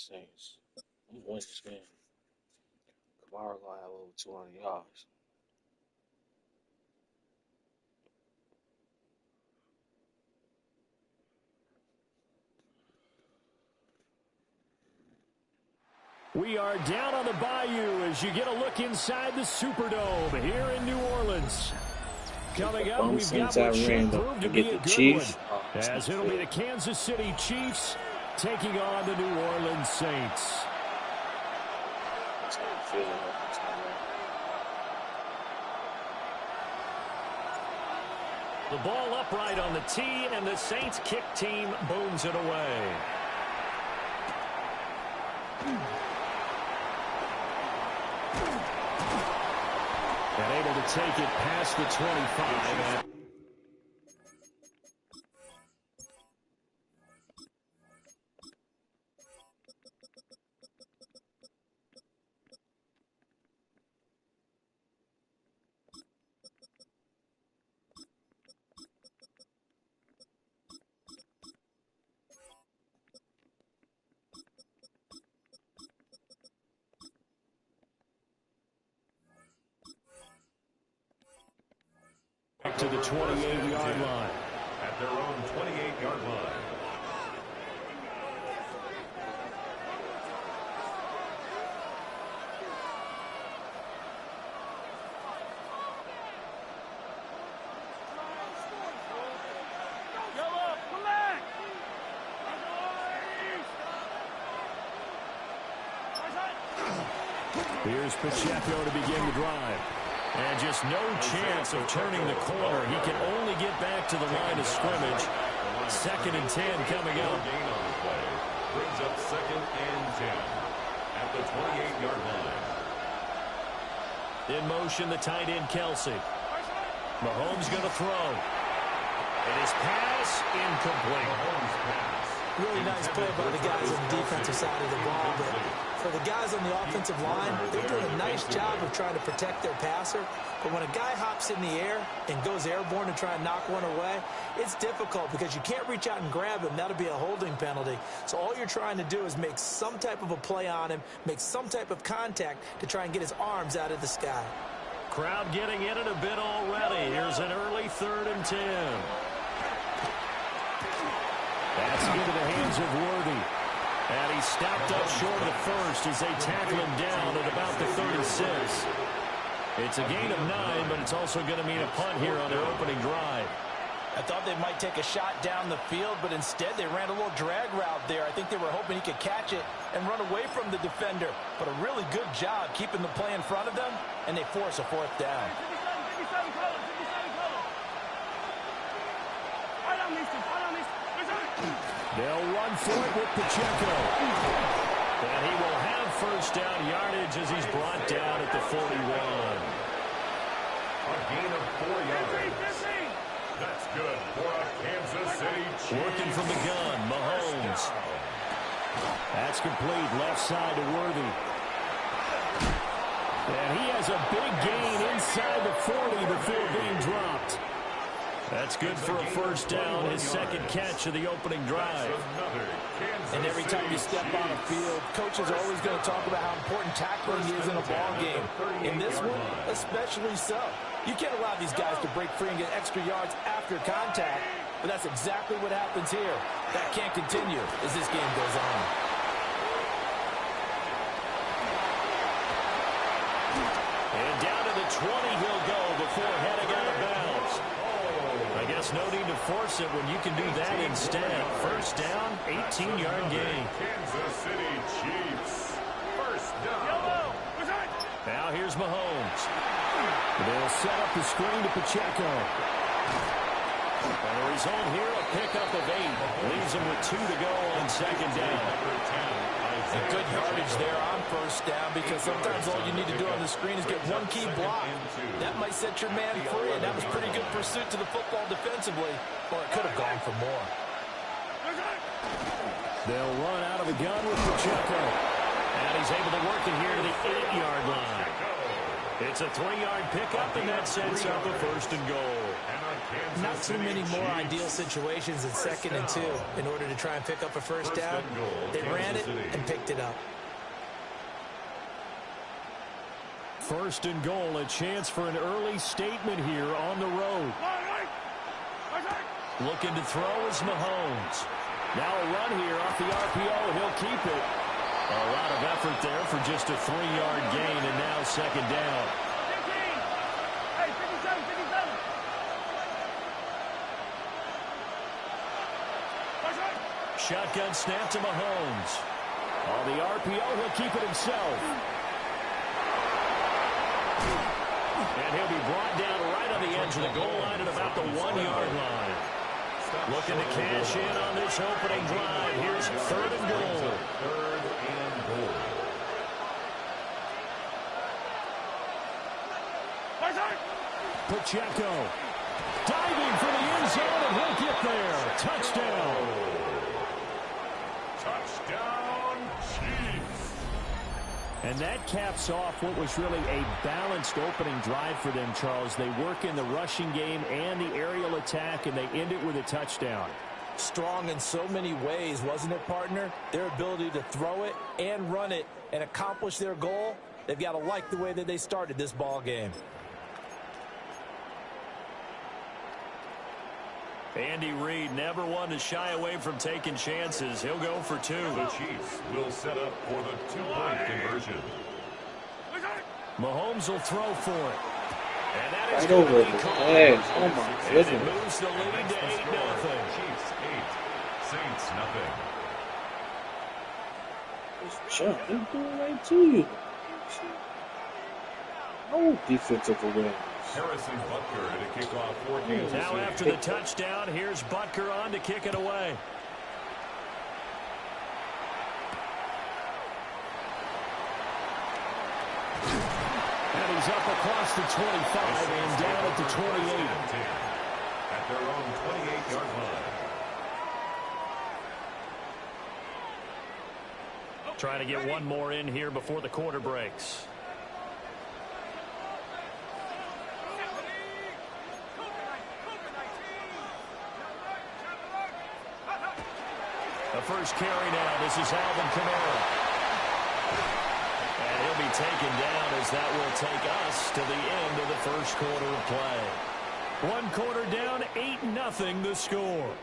Saints. I'm winning this game. Kamara gonna have over 200 yards. We are down on the bayou as you get a look inside the Superdome here in New Orleans. Coming up, we've got what should prove to be a good one, as it'll be the Kansas City Chiefs taking on the New Orleans Saints. The ball upright on the tee, and the Saints kick team booms it away. And able to take it past the 25. To the 28-yard line. At their own 28-yard line. Here's Pacheco to begin the drive. And just no chance of turning the corner. He can only get back to the line of scrimmage. 2nd and 10 coming up. Brings up 2nd and 10 at the 28-yard line. In motion, the tight end, Kelsey. Mahomes going to throw. And his pass incomplete. Mahomes pass. Really nice play by the guys on the defensive side of the ball, but for the guys on the offensive line, they're doing a nice job of trying to protect their passer. But when a guy hops in the air and goes airborne to try and knock one away, it's difficult because you can't reach out and grab him. That'll be a holding penalty. So all you're trying to do is make some type of a play on him, make some type of contact to try and get his arms out of the sky. Crowd getting in it a bit already. Here's an early 3rd and 10. That's into the hands of Worthy. And he stopped up short of the first as they tackle him down at about the 36. It's a gain of 9, but it's also going to mean a punt here on their opening drive. I thought they might take a shot down the field, but instead they ran a little drag route there. I think they were hoping he could catch it and run away from the defender. But a really good job keeping the play in front of them, and they force a 4th down. They'll run for it with Pacheco. And he will have 1st down yardage as he's brought down at the 41. A gain of 4 yards. That's good for a Kansas City Chiefs. Working from the gun, Mahomes. That's complete, left side to Worthy. And he has a big gain inside the 40 before being dropped. That's good for a 1st down, his 2nd catch of the opening drive. And every time you step on a field, coaches are always going to talk about how important tackling is in a ball game. In this one, especially so. You can't allow these guys to break free and get extra yards after contact, but that's exactly what happens here. That can't continue as this game goes on. And down to the 20 he'll go before heading out of bounds. I guess no need to force it when you can do that instead. 1st down, 18-yard gain. Kansas City Chiefs. 1st down. Now here's Mahomes. They'll set up the screen to Pacheco. And the result here, a pickup of 8. Leaves him with 2 to go on 2nd down. A good yardage there on 1st down because sometimes all you need to do on the screen is get one key block. That might set your man free, and that was pretty good pursuit to the football defensively, or it could have gone for more. They'll run out of the gun with Pacheco. And he's able to work it here to the 8-yard line. It's a 3-yard pickup, and that sets up a 1st and goal. Not too many more ideal situations in 2nd and 2 in order to try and pick up a first down. They ran it and picked it up. 1st and goal, a chance for an early statement here on the road. Looking to throw is Mahomes. Now a run here off the RPO. He'll keep it. A lot of effort there for just a 3-yard gain, and now 2nd down. Shotgun snap to Mahomes. On the RPO, he'll keep it himself. And he'll be brought down right on the edge of the goal line at about the 1-yard line. Looking to cash in on this opening drive. Here's 3rd and goal. Pacheco diving for the end zone, and he'll get there. Touchdown. Touchdown, Chiefs. And that caps off what was really a balanced opening drive for them, Charles. They work in the rushing game and the aerial attack, and they end it with a touchdown. Strong in so many ways, wasn't it, partner? Their ability to throw it and run it and accomplish their goal, they've got to like the way that they started this ball game. Andy Reid never one to shy away from taking chances. He'll go for 2. The Chiefs will set up for the 2-point conversion. Mahomes will throw for it. And that is right over the head. Oh, my goodness. It moves the lead to 8-0. Chiefs 8, Saints nothing. Just jump. They're doing right to you. No defensive awareness. Harrison Butker to kick off for Kansas Now City. after the touchdown, here's Butker on to kick it away. And he's up across the 25 and down at the 28. At their own 28-yard line. Trying to get one more in here before the quarter breaks. The first carry now. This is Alvin Kamara. And he'll be taken down as that will take us to the end of the first quarter of play. 1 quarter down, 8-0 the score.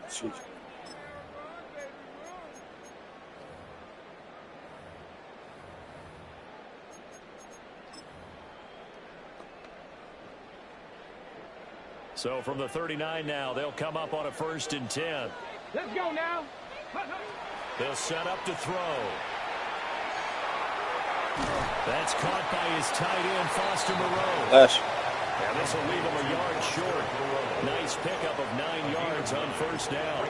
Excuse me. So from the 39 now, they'll come up on a 1st and 10. Let's go now. They'll set up to throw. That's caught by his tight end, Foster Moreau. And this will leave him a yard short. Nice pickup of 9 yards on 1st down.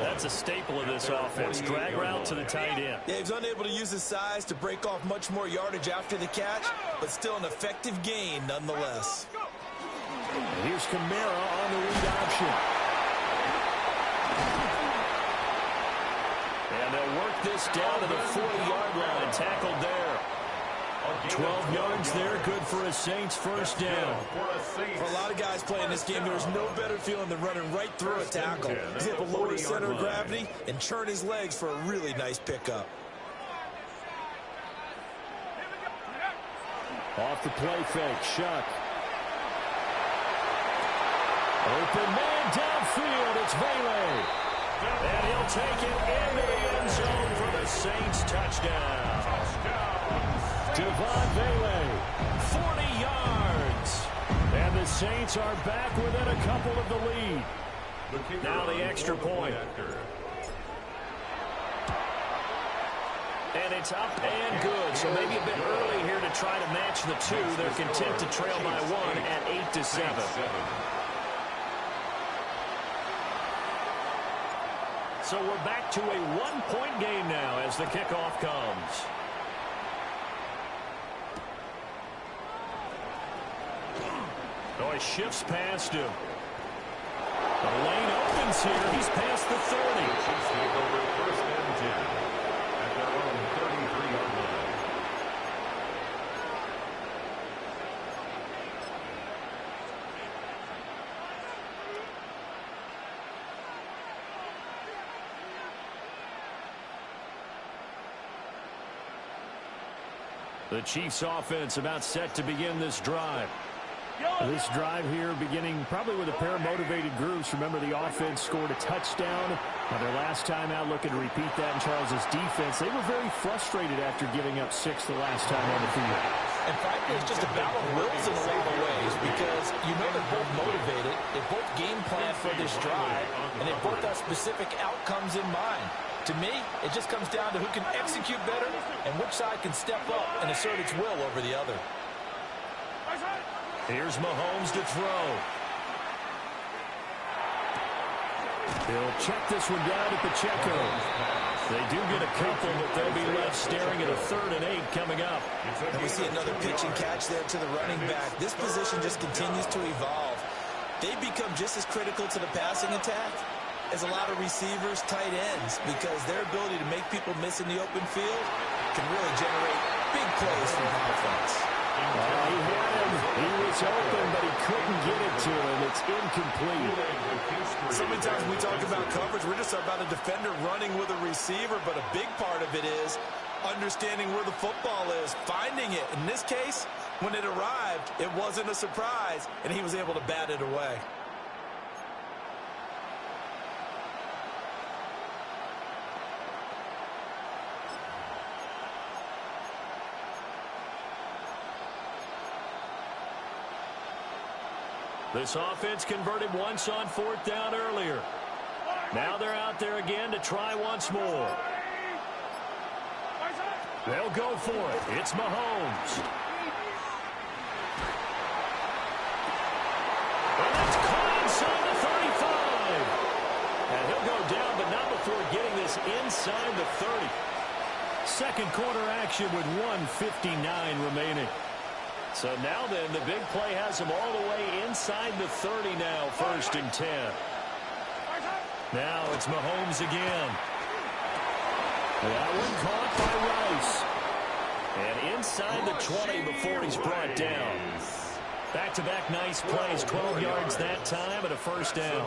That's a staple of this offense. Drag route to the tight end. Yeah, he's unable to use his size to break off much more yardage after the catch, but still an effective gain nonetheless. And here's Kamara on the read option. And they'll work this down to the 40-yard line. Tackled there. 12 yards there, good for a Saints 1st down. For a lot of guys playing this game, there's no better feeling than running right through a tackle. He's able to lower his center of gravity and churn his legs for a really nice pickup. Off the play fake, Shuck. Open man downfield, it's Vele. And he'll take it into the end zone for the Saints touchdown. Devon Vele, 40 yards. And the Saints are back within a couple of the lead. Now the extra point. And it's up and good. So maybe a bit early here to try to match the two. They're content to trail by 1 at 8-7. So we're back to a 1-point game now as the kickoff comes. Oh, he shifts past him. The lane opens here. He's past the 30. Chiefs take over first and 10 at their own 33-yard line. The Chiefs offense about set to begin this drive. This drive here beginning probably with a pair of motivated groups. Remember, the offense scored a touchdown on their last time out, looking to repeat that in Charles' defense. They were very frustrated after giving up 6 the last time on the field. And frankly, it's just a battle of wills in a lot of ways because you know they're both motivated, they both game plan for this drive, and they both have specific outcomes in mind. To me, it just comes down to who can execute better and which side can step up and assert its will over the other. Here's Mahomes to throw. He'll check this one down to Pacheco. They do get a couple, but they'll be left staring at a 3rd and 8 coming up. And we see another pitch and catch there to the running back. This position just continues to evolve. They become just as critical to the passing attack as a lot of receivers, tight ends, because their ability to make people miss in the open field can really generate big plays from the offense. He had him. He was open, but he couldn't get it to him. It's incomplete. So many times when we talk about coverage, we're just about a defender running with a receiver, but a big part of it is understanding where the football is, finding it. In this case, when it arrived, it wasn't a surprise, and he was able to bat it away. This offense converted once on 4th down earlier. Now they're out there again to try once more. They'll go for it. It's Mahomes. And that's caught inside the 35. And he'll go down, but not before getting this inside the 30. Second quarter action with 1:59 remaining. So now then, the big play has him all the way inside the 30 now, 1st and 10. Now it's Mahomes again. That one caught by Rice. And inside the 20 before he's brought down. Back-to-back nice plays, 12 yards that time and a 1st down.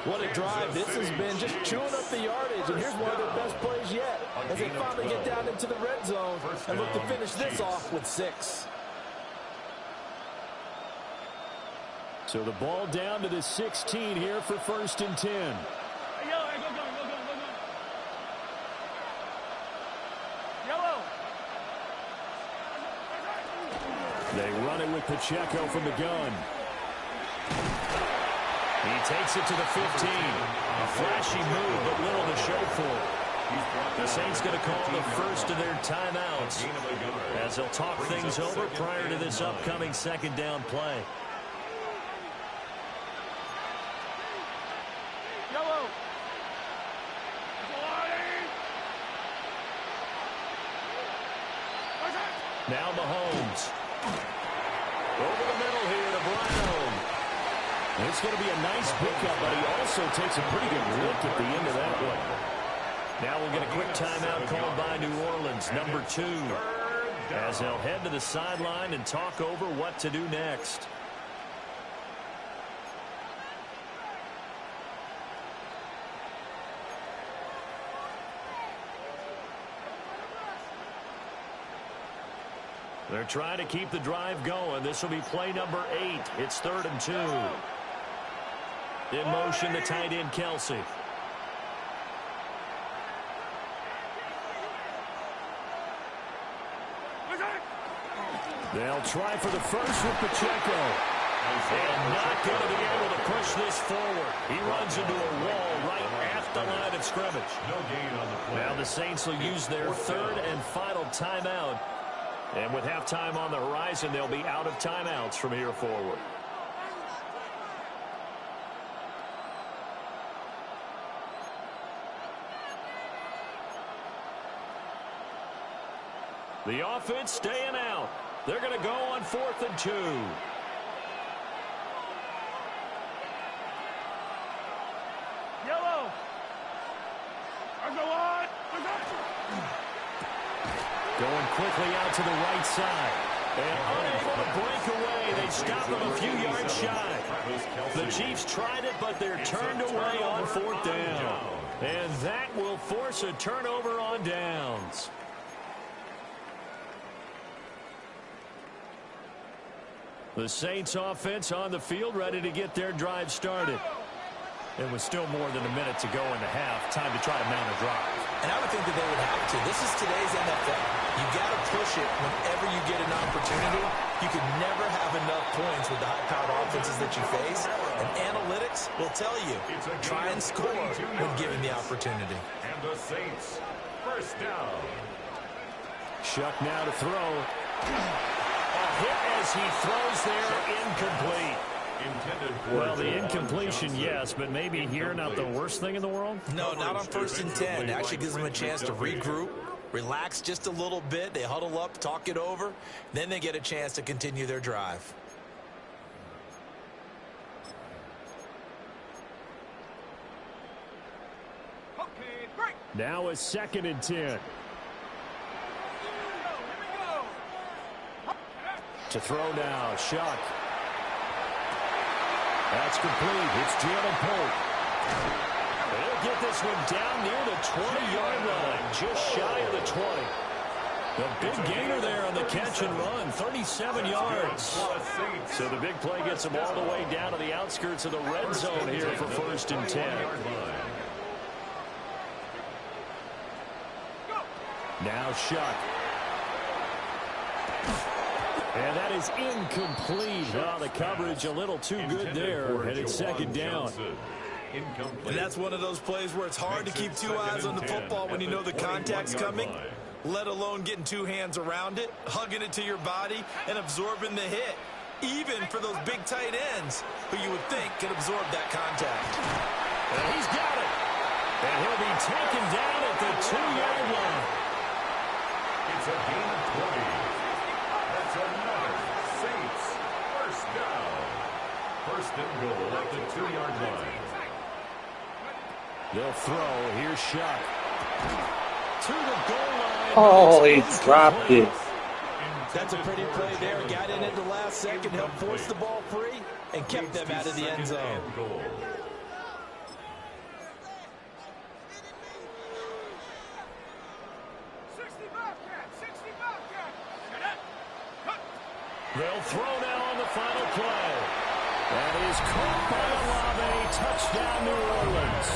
What a drive. This has been just chewing up the yardage, and here's one of their best plays yet as they finally get down into the red zone and look to finish this off with 6. So the ball down to the 16 here for 1st and 10. They run it with Pacheco from the gun. He takes it to the 15. A flashy move, but little to show for it. The Saints going to call the first of their timeouts as they'll talk things over prior to this upcoming 2nd down play. Now Mahomes. Over the middle here to Brown. It's going to be a nice pickup, but he also takes a pretty good look at the end of that one. Now we'll get a quick timeout called by New Orleans, number 2, as they'll head to the sideline and talk over what to do next. They're trying to keep the drive going. This will be play number 8. It's 3rd and 2. In motion, the tight end, Kelsey. They'll try for the first with Pacheco. And not going to be able to push this forward. He runs into a wall right at the line of scrimmage. No gain on the play. Now the Saints will use their 3rd and final timeout. And with halftime on the horizon, they'll be out of timeouts from here forward. The offense staying out. They're going to go on 4th and 2. quickly out to the right side. And unable to break away. They stop him a few yards shy. The Chiefs tried it, but they're turned away on 4th down. And that will force a turnover on downs. The Saints offense on the field, ready to get their drive started. It was still more than a minute to go in the half. Time to try to mount a drive. And I would think that they would have to. This is today's NFL. You got to push it whenever you get an opportunity. You can never have enough points with the high-powered offenses that you face. And analytics will tell you, try and score when given the opportunity. And the Saints, first down. Shuck now to throw. A hit as he throws there, incomplete. Well, the incompletion, yes, but maybe here not the worst thing in the world? No, not on 1st and 10. It actually gives them a chance to regroup, relax just a little bit. They huddle up, talk it over. Then they get a chance to continue their drive. Now a 2nd and 10. To throw now, Shuck. That's complete. It's Jalen Pope. They'll get this one down near the 20-yard line, just shy of the 20. The big gainer there on the catch and run, 37 yards. So the big play gets them all the way down to the outskirts of the red zone here for 1st and 10. Now Shuck. And that is incomplete. Oh, the coverage a little too good there, and it's 2nd down. And that's one of those plays where it's hard to keep 2 eyes on the football when you know the contact's coming, let alone getting 2 hands around it, hugging it to your body, and absorbing the hit, even for those big tight ends who you would think can absorb that contact. And he's got it. And he'll be taken down at the 2-yard line. It's a gain of 20. That's another Saints first down. 1st and goal at the 2-yard line. They'll throw. Here's Shuck. To the goal line. Oh, he dropped it. That's a pretty play there. Got in at the last second, helped force the ball free, and kept them out of the end zone. They'll throw now on the final play. That is caught by Olave. Touchdown, New Orleans.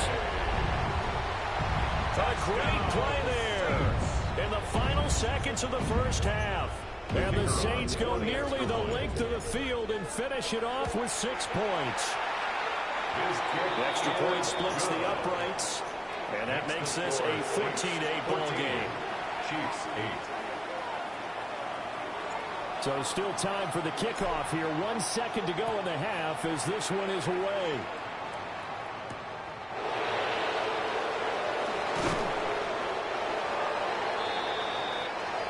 A great play there in the final seconds of the first half. And the Saints go nearly the length of the field and finish it off with 6 points. The extra point splits the uprights. And that makes this a 14-8 ball game. Chiefs 8. So still time for the kickoff here. 1 second to go in the half as this one is away.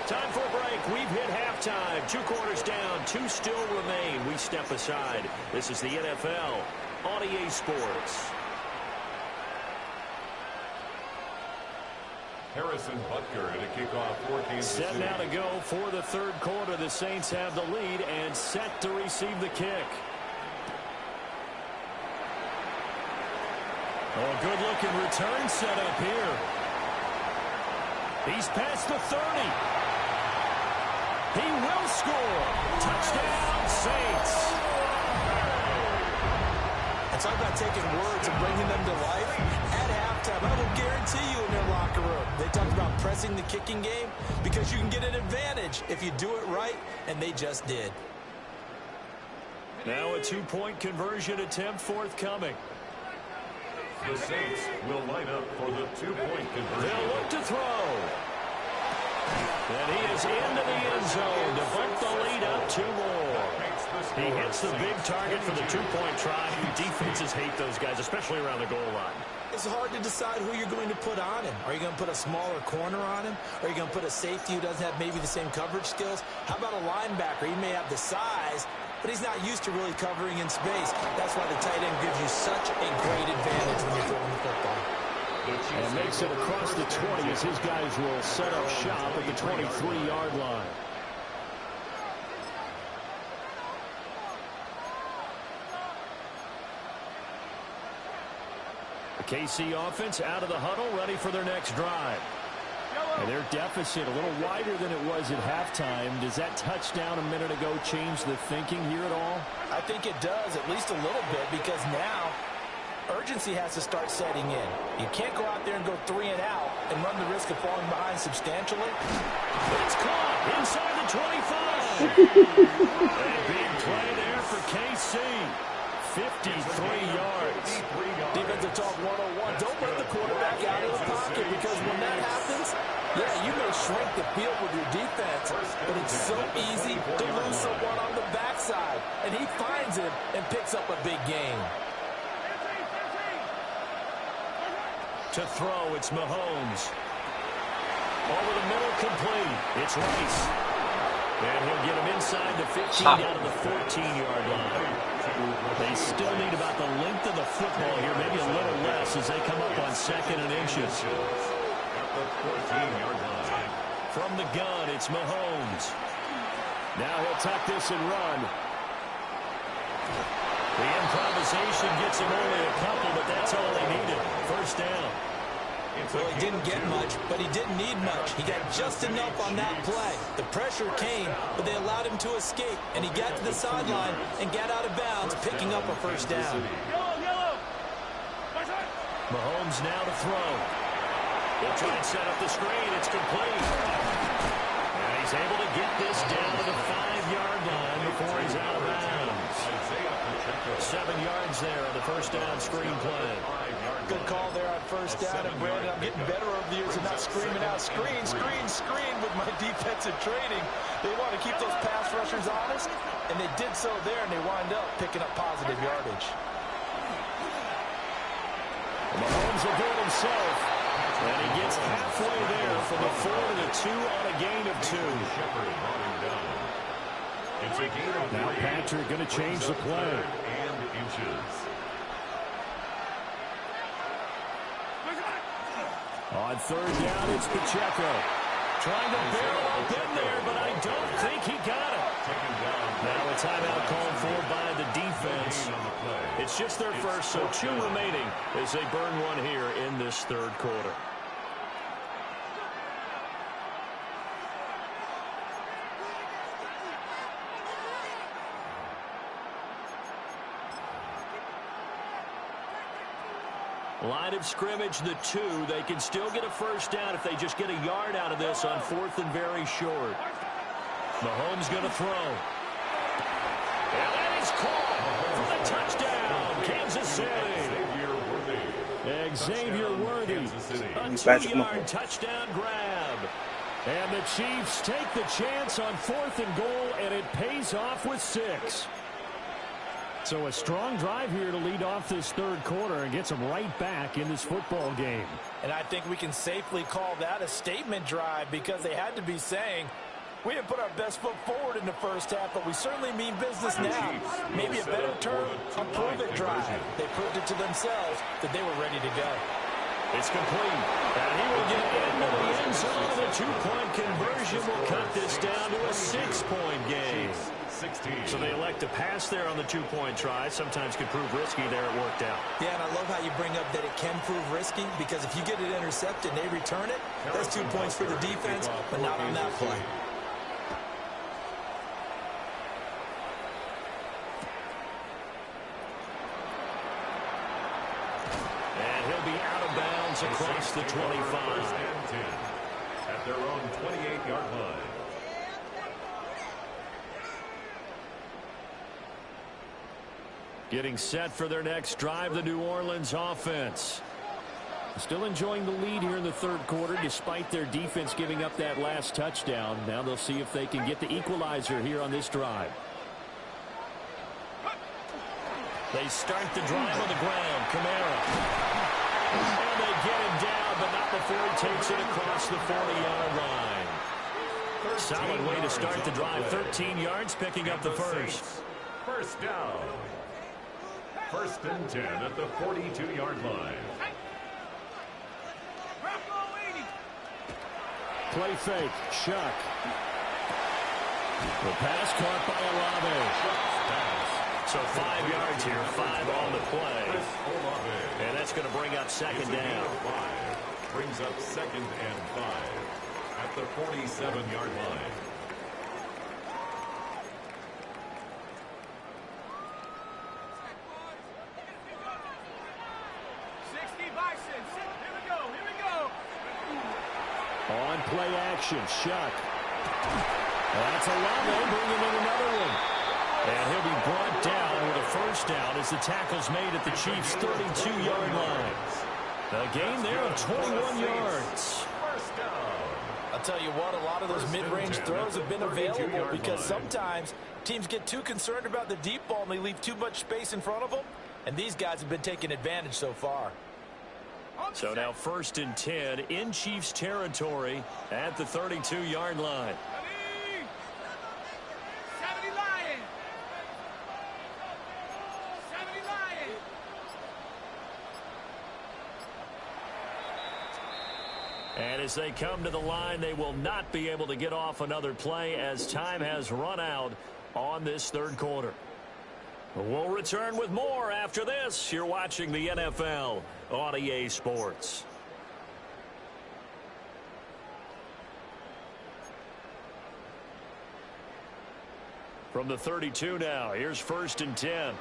Time for a break. We've hit halftime. 2 quarters down. 2 still remain. We step aside. This is the NFL on EA Sports. Harrison Butker at a kickoff for Kansas City. Set now to go for the 3rd quarter. The Saints have the lead and set to receive the kick. Oh, a good-looking return set up here. He's past the 30. He will score. Touchdown, Saints. And talk about taking words and bringing them to life. At halftime, I will guarantee you in their locker room, they talked about pressing the kicking game because you can get an advantage if you do it right, and they just did. Now a 2-point conversion attempt forthcoming. The Saints will line up for the 2-point conversion. They'll look to throw. And he is into the end zone to bump the lead up 2 more. He hits the big target for the 2-point try. Defenses hate those guys, especially around the goal line. It's hard to decide who you're going to put on him. Are you going to put a smaller corner on him? Or are you going to put a safety who doesn't have maybe the same coverage skills? How about a linebacker? He may have the size, but he's not used to really covering in space. That's why the tight end gives you such a great advantage when you're throwing the football. And makes it across the 20 as his guys will set up shop at the 23-yard line. The KC offense out of the huddle, ready for their next drive. And their deficit a little wider than it was at halftime. Does that touchdown a minute ago change the thinking here at all? I think it does, at least a little bit, because now urgency has to start setting in. You can't go out there and go 3 and out and run the risk of falling behind substantially. It's caught inside the 25. A big play there for KC. 53 yards. Defensive talk 101. Don't let the quarterback out of the pocket, because when that happens, yeah, you may shrink the field with your defense, but it's so easy to lose someone on the backside. And he finds him and picks up a big gain. To throw, it's Mahomes. Over the middle, complete. It's Rice. And he'll get him inside the 15 out of the 14-yard line. They still need about the length of the football here, maybe a little less as they come up on 2nd and inches. From the gun, it's Mahomes. Now he'll tuck this and run. The improvisation gets him only a couple, but that's all they needed. First down. Well, he didn't get much, but he didn't need much. He got just enough on that play. The pressure came, but they allowed him to escape, and he got to the sideline and got out of bounds, picking up a first down. Mahomes now to throw. He'll try and set up the screen. It's complete. And he's able to get this down to the 5-yard line before he's out of bounds. 7 yards there on the first down screen play. Good call there on first down. And Brandon, I'm getting better over the years and not screaming out screen, screen, screen with my defensive training. They want to keep those pass rushers honest, and they did so there, and they wind up picking up positive yardage. Mahomes will do it himself, and he gets halfway there from the 4 to the 2 on a gain of 2. Now Patrick going to change the play. On third down, it's Pacheco. Trying to barrel up in there, but I don't think he got it. Now a timeout called for by the defense. It's just their first, so 2 remaining as they burn one here in this third quarter. Line of scrimmage, the 2. They can still get a first down if they just get a yard out of this on 4th and very short. Mahomes going to throw. And that is caught for the touchdown, Kansas City. Xavier Worthy, a 2-yard touchdown grab. And the Chiefs take the chance on 4th and goal, and it pays off with 6. So a strong drive here to lead off this third quarter and gets them right back in this football game. And I think we can safely call that a statement drive, because they had to be saying, we didn't put our best foot forward in the first half, but we certainly mean business now. Maybe a better term, a prove-it drive. They proved it to themselves that they were ready to go. It's complete. And he will get into the end zone. The 2-point conversion will cut this down to a 6-point game. So they elect to pass there on the 2-point try. Sometimes could prove risky. There it worked out. Yeah, and I love how you bring up that it can prove risky, because if you get it intercepted and they return it, that's 2 points for the defense, but not on that play. And he'll be out of bounds across the 25. At their own 28-yard line. Getting set for their next drive, the New Orleans offense. Still enjoying the lead here in the third quarter, despite their defense giving up that last touchdown. Now they'll see if they can get the equalizer here on this drive. They start the drive on the ground. Kamara. And they get him down, but not before he takes it across the 40-yard line. Solid way to start the drive. 13 yards, picking up the first. First down. 1st and 10 at the 42-yard line. play fake. Shuck. The pass caught by Olave. So 5 yards here, 5 on the play. And that's going to bring up second down. Brings up 2nd and 5 at the 47-yard line. On play action, Shuck. That's Olave bringing in another one. And he'll be brought down with a first down as the tackle's made at the Chiefs' 32-yard line. A gain there of 21 yards. I'll tell you what, a lot of those mid-range throws have been available because sometimes teams get too concerned about the deep ball and they leave too much space in front of them. And these guys have been taking advantage so far. So now 1st and 10 in Chiefs territory at the 32-yard line. And as they come to the line, they will not be able to get off another play as time has run out on this 3rd quarter. We'll return with more after this. You're watching the NFL on EA Sports. From the 32 now, here's 1st and 10.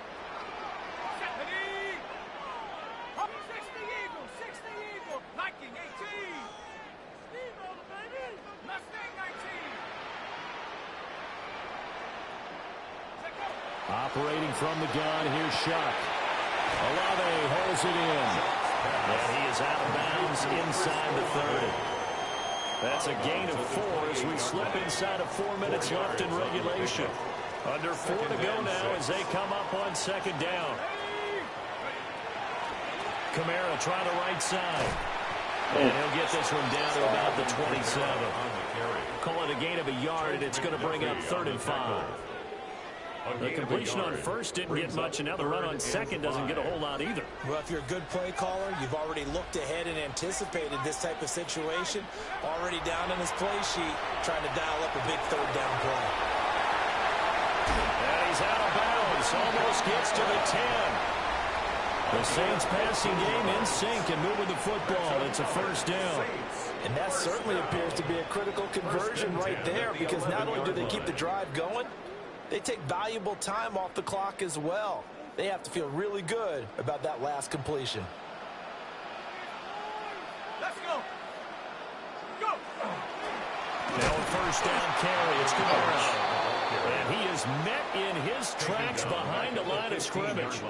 Operating from the gun, here's Shuck. Olave holds it in. And he is out of bounds inside the 30. That's a gain of 4 as we slip inside of 4 minutes left in regulation. Under 4 to go now as they come up on 2nd down. Kamara trying the right side. And he'll get this one down to about the 27. Call it a gain of a yard, and it's going to bring up 3rd and 5. The completion on 1st didn't get much, and now the run on 2nd doesn't get a whole lot either. Well, if you're a good play caller, you've already looked ahead and anticipated this type of situation. Already down in his play sheet, trying to dial up a big 3rd down play. And he's out of bounds. Almost gets to the 10. The Saints passing game in sync and moving the football. It's a 1st down. And that certainly appears to be a critical conversion right there, because not only do they keep the drive going, they take valuable time off the clock as well. They have to feel really good about that last completion. Let's go. Go. Now a 1st down carry. It's Kamara. And he is met in his tracks behind the line of scrimmage.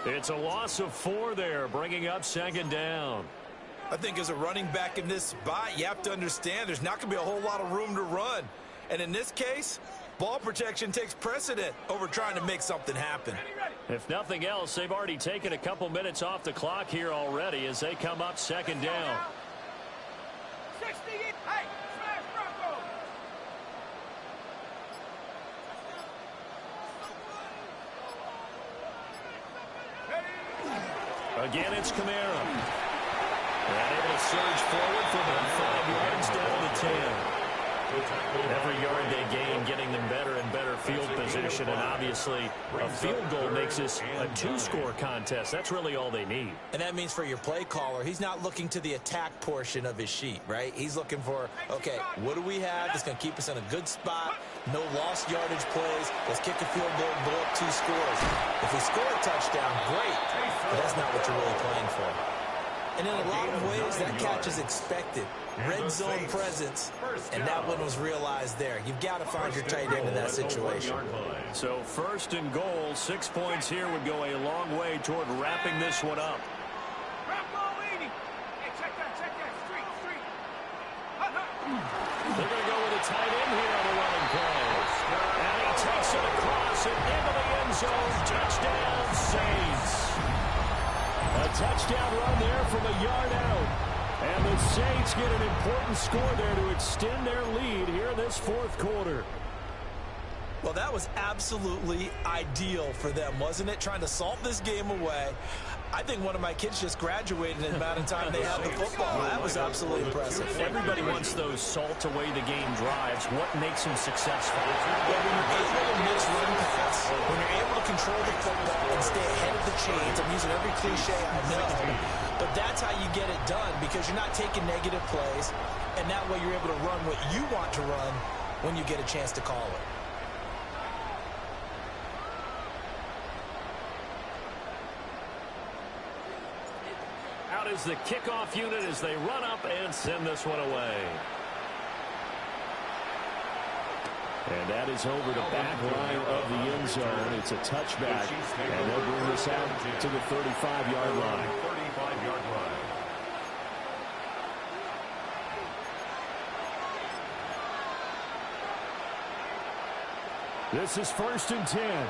It's a loss of 4 there, bringing up 2nd down. I think as a running back in this spot, you have to understand there's not going to be a whole lot of room to run. And in this case, ball protection takes precedent over trying to make something happen. If nothing else, they've already taken a couple minutes off the clock here already as they come up 2nd down. 60. Hey, smash Bronco. Again, it's Kamara. And able to surge forward for about 5 yards down to 10. Every yard they gain, getting them better and better field position, and obviously a field goal makes this a 2-score contest. That's really all they need. And that means for your play caller, he's not looking to the attack portion of his sheet, right? He's looking for, okay, what do we have that's going to keep us in a good spot? No lost yardage plays. Let's kick a field goal and blow up 2 scores. If we score a touchdown, great, but that's not what you're really playing for. And in a lot of ways, that catch is expected. Red zone presence, and that one was realized there. You've got to find your tight end in that situation. So 1st and goal, 6 points here would go a long way toward wrapping this one up. They're going to go with a tight end here on the running play. And he takes it across and into the end zone. Touchdown, Saints. A touchdown run there from a yard out. And the Saints get an important score there to extend their lead here in this 4th quarter. Well, that was absolutely ideal for them, wasn't it? Trying to salt this game away. I think one of my kids just graduated in the amount of time they had the football. That was absolutely impressive. Everybody wants those salt away the game drives. What makes them successful? Well, when you're able to mix run pass, when you're able to control the football and stay ahead of the chains, I'm using every cliche I know, but that's how you get it done because you're not taking negative plays, and that way you're able to run what you want to run when you get a chance to call it. Out is the kickoff unit as they run up and send this one away. And that is over the back line of the end zone. It's a touchback, and they'll bring this out to the 35-yard line. 35-yard line. This is 1st and 10.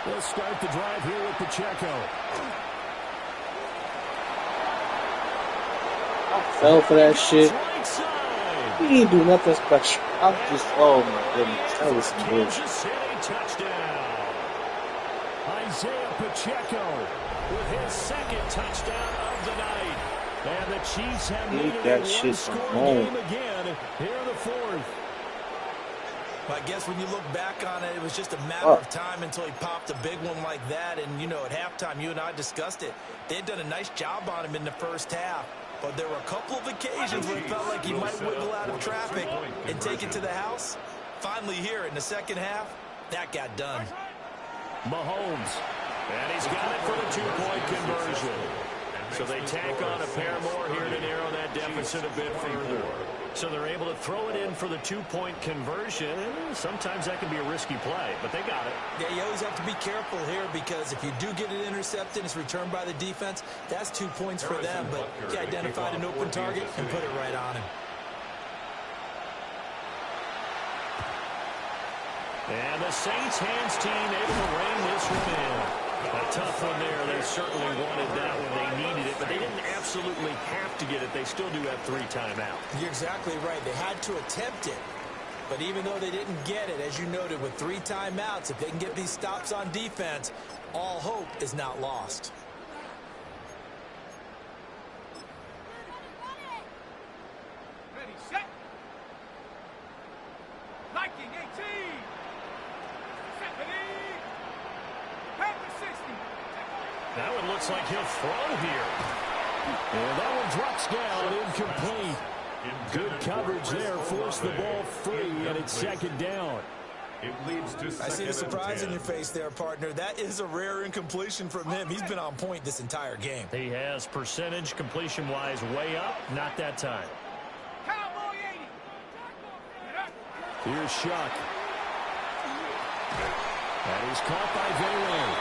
They'll start the drive here with Pacheco. I fell for that shit. He didn't do nothing special. I'm just, oh my goodness, that was some bullshit. Touchdown. Isaiah Pacheco With his second touchdown of the night. And the Chiefs have made it that a shit from one-score home. game again here in the fourth. I guess when you look back on it, it was just a matter of time until he popped a big one like that. And, you know, at halftime, you and I discussed it. They had done a nice job on him in the first half. But there were a couple of occasions where it felt like he might wiggle out of traffic and take it to the house. Finally here in the second half, that got done. Mahomes. And he's got it for the two-point conversion. So they tack on a pair more here to narrow that deficit a bit further. So they're able to throw it in for the two-point conversion. Sometimes that can be a risky play, but they got it. Yeah, you always have to be careful here because if you do get it intercepted, it's returned by the defense, that's 2 points for them. But he identified an open target and put it right on him. And the Saints hands team able to rein this one in. A tough one there. They certainly wanted that one. They needed it, but they didn't absolutely have to get it. They still do have 3 timeouts. You're exactly right. They had to attempt it. But even though they didn't get it, as you noted, with 3 timeouts, if they can get these stops on defense, all hope is not lost. Ready, set. Liking 18. 70. Back to 60. That one looks like he'll throw here. And that one drops down, incomplete. Good coverage there, forced the ball free, and it's second down. It leads to I see the second and surprise 10. in your face there, partner. That is a rare incompletion from him. He's been on point this entire game. He has percentage completion-wise way up. Not that time. Cowboy 80. Get up. Here's Shuck. And he's caught by Vele.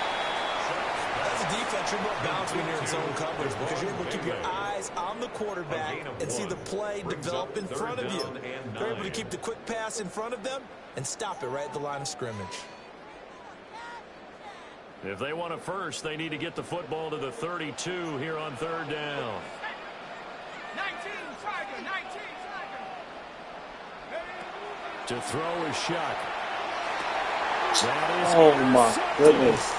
As a defense, you're more balanced when you're in zone coverage because you're able to keep your eyes on the quarterback and see the play develop in front of you. You're able to keep the quick pass in front of them and stop it right at the line of scrimmage. If they want a first, they need to get the football to the 32 here on third down. 19, Tiger. 19, Tiger. To throw is Shuck. Oh my goodness.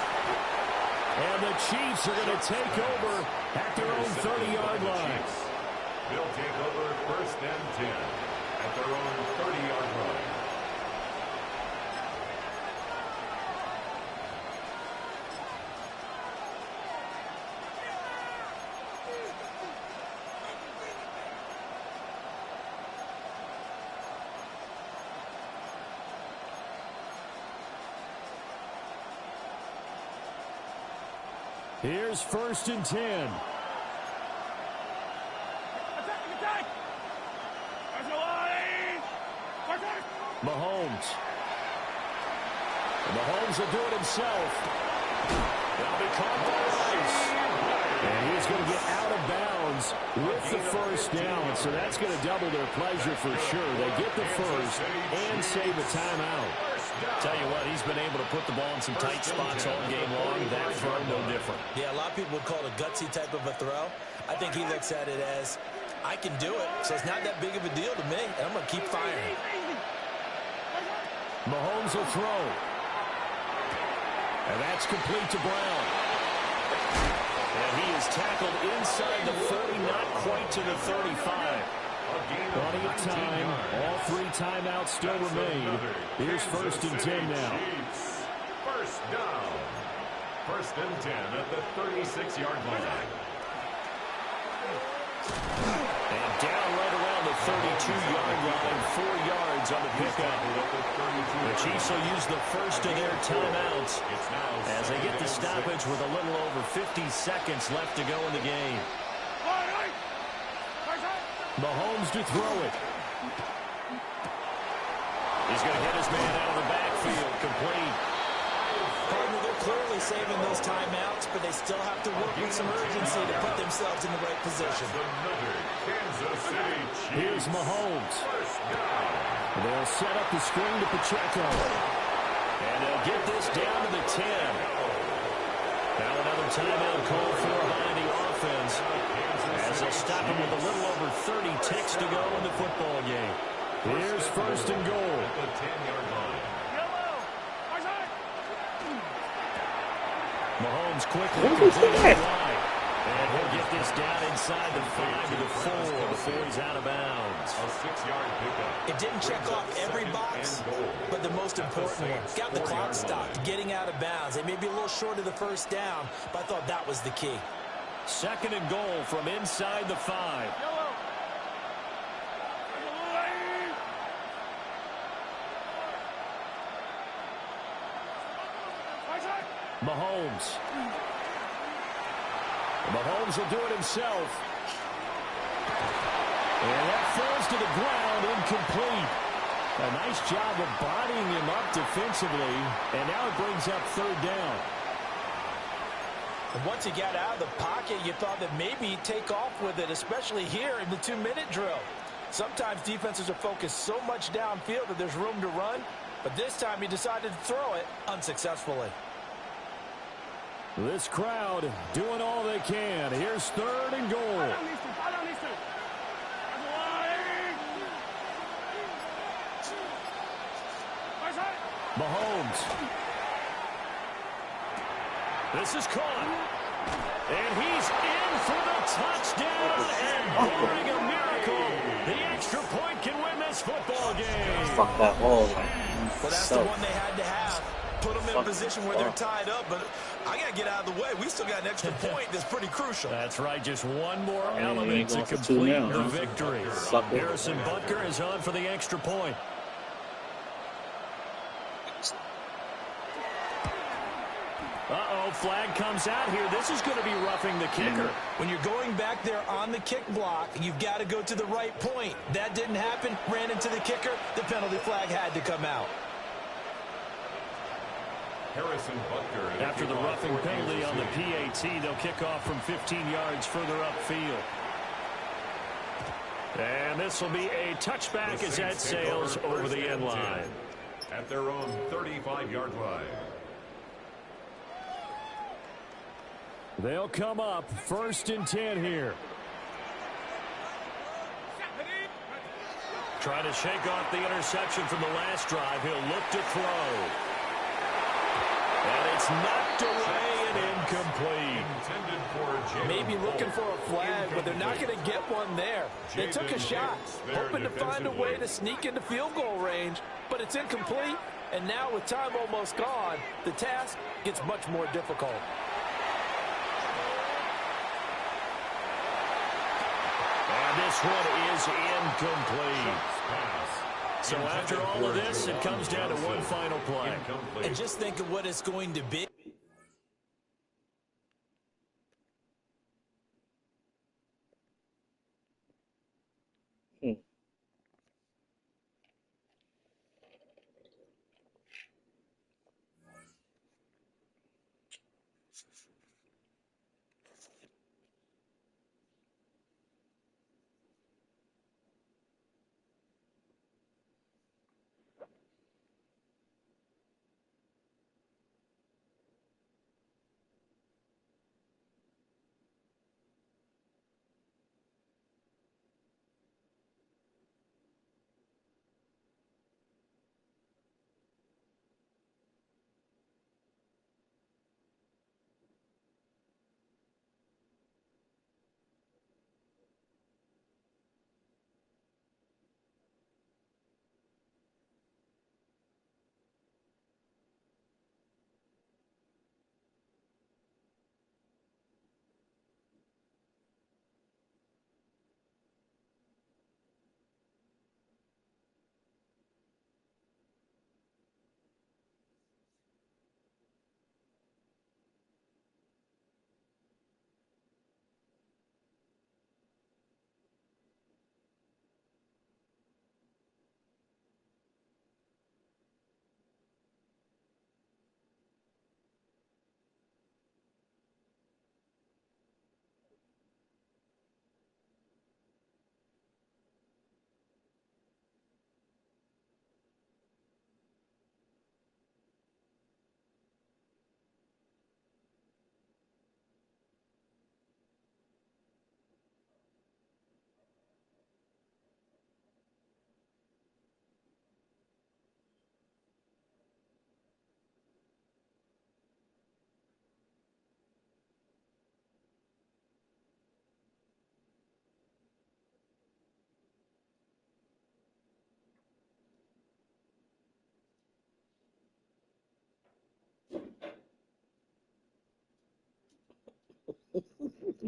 And the Chiefs are going to take over at their own 30-yard line. They'll take over first and 10 at their own 30-yard line. Here's first and 10. Attack, attack. There's a line. Attack. Mahomes. And Mahomes will do it himself. They'll be caught by Rice. And he's going to get out of bounds with the first down. So that's going to double their pleasure for sure. They get the first and save a timeout. Tell you what, he's been able to put the ball in some tight spots all game long. That throw, no different. Yeah, a lot of people would call it a gutsy type of a throw. I think he looks at it as, I can do it, so it's not that big of a deal to me, and I'm going to keep firing. Mahomes will throw. And that's complete to Brown. And he is tackled inside the 40, not quite to the 35. Plenty of time. All 3 timeouts still remain. Here's 1st and 10 now. First down. 1st and 10 at the 36-yard line. And down right around the 32-yard line, 4 yards on the pickup. The Chiefs will use the first of their timeouts as they get the stoppage with a little over 50 seconds left to go in the game. Mahomes to throw it. He's going to hit his man out of the backfield, complete. Partner, they're clearly saving those timeouts, but they still have to work with some urgency to put themselves in the right position. Here's Mahomes. They'll set up the screen to Pacheco. And they'll get this down to the 10. Now another timeout call for by the offense as they'll stop him with a little over 30 ticks to go in the football game. Here's 1st and goal. The 10-yard line. Mahomes quickly completes the line. And he'll get this down inside the 5 to the 4 before he's out of bounds. A 6-yard pickup. It didn't check off every box, but the most important one, got the clock stopped, getting out of bounds. They may be a little short of the first down, but I thought that was the key. 2nd and goal from inside the 5. Mahomes. Mahomes will do it himself. And that falls to the ground, incomplete. A nice job of bodying him up defensively, and now it brings up 3rd down. And once he got out of the pocket, you thought that maybe he'd take off with it, especially here in the 2-minute drill. Sometimes defenses are focused so much downfield that there's room to run, but this time he decided to throw it unsuccessfully. This crowd doing all they can. Here's 3rd and goal. Mahomes. This is caught. And he's in for the touchdown. And barring a miracle, the extra point can win this football game. Fuck that ball. Well, that's the one they had to have. Put them in a position where they're tied up, but I got to get out of the way. We still got an extra point that's pretty crucial. That's right. Just one more element to complete the victory. Harrison Butker is on for the extra point. Uh-oh, flag comes out here. This is going to be roughing the kicker. When you're going back there on the kick block, you've got to go to the right point. That didn't happen. Ran into the kicker. The penalty flag had to come out. Harrison Butker. After the roughing penalty on the PAT, they'll kick off from 15 yards further upfield. And this will be a touchback as that sails over the end line. At their own 35-yard line. They'll come up 1st and 10 here. Trying to shake off the interception from the last drive. He'll look to throw. And it's knocked away and incomplete. Maybe looking for a flag, but they're not going to get one there. They took a shot, hoping to find a way to sneak into field goal range, but it's incomplete. And now with time almost gone, the task gets much more difficult. And this one is incomplete. So after all of this, it comes down to one final play. And just think of what it's going to be.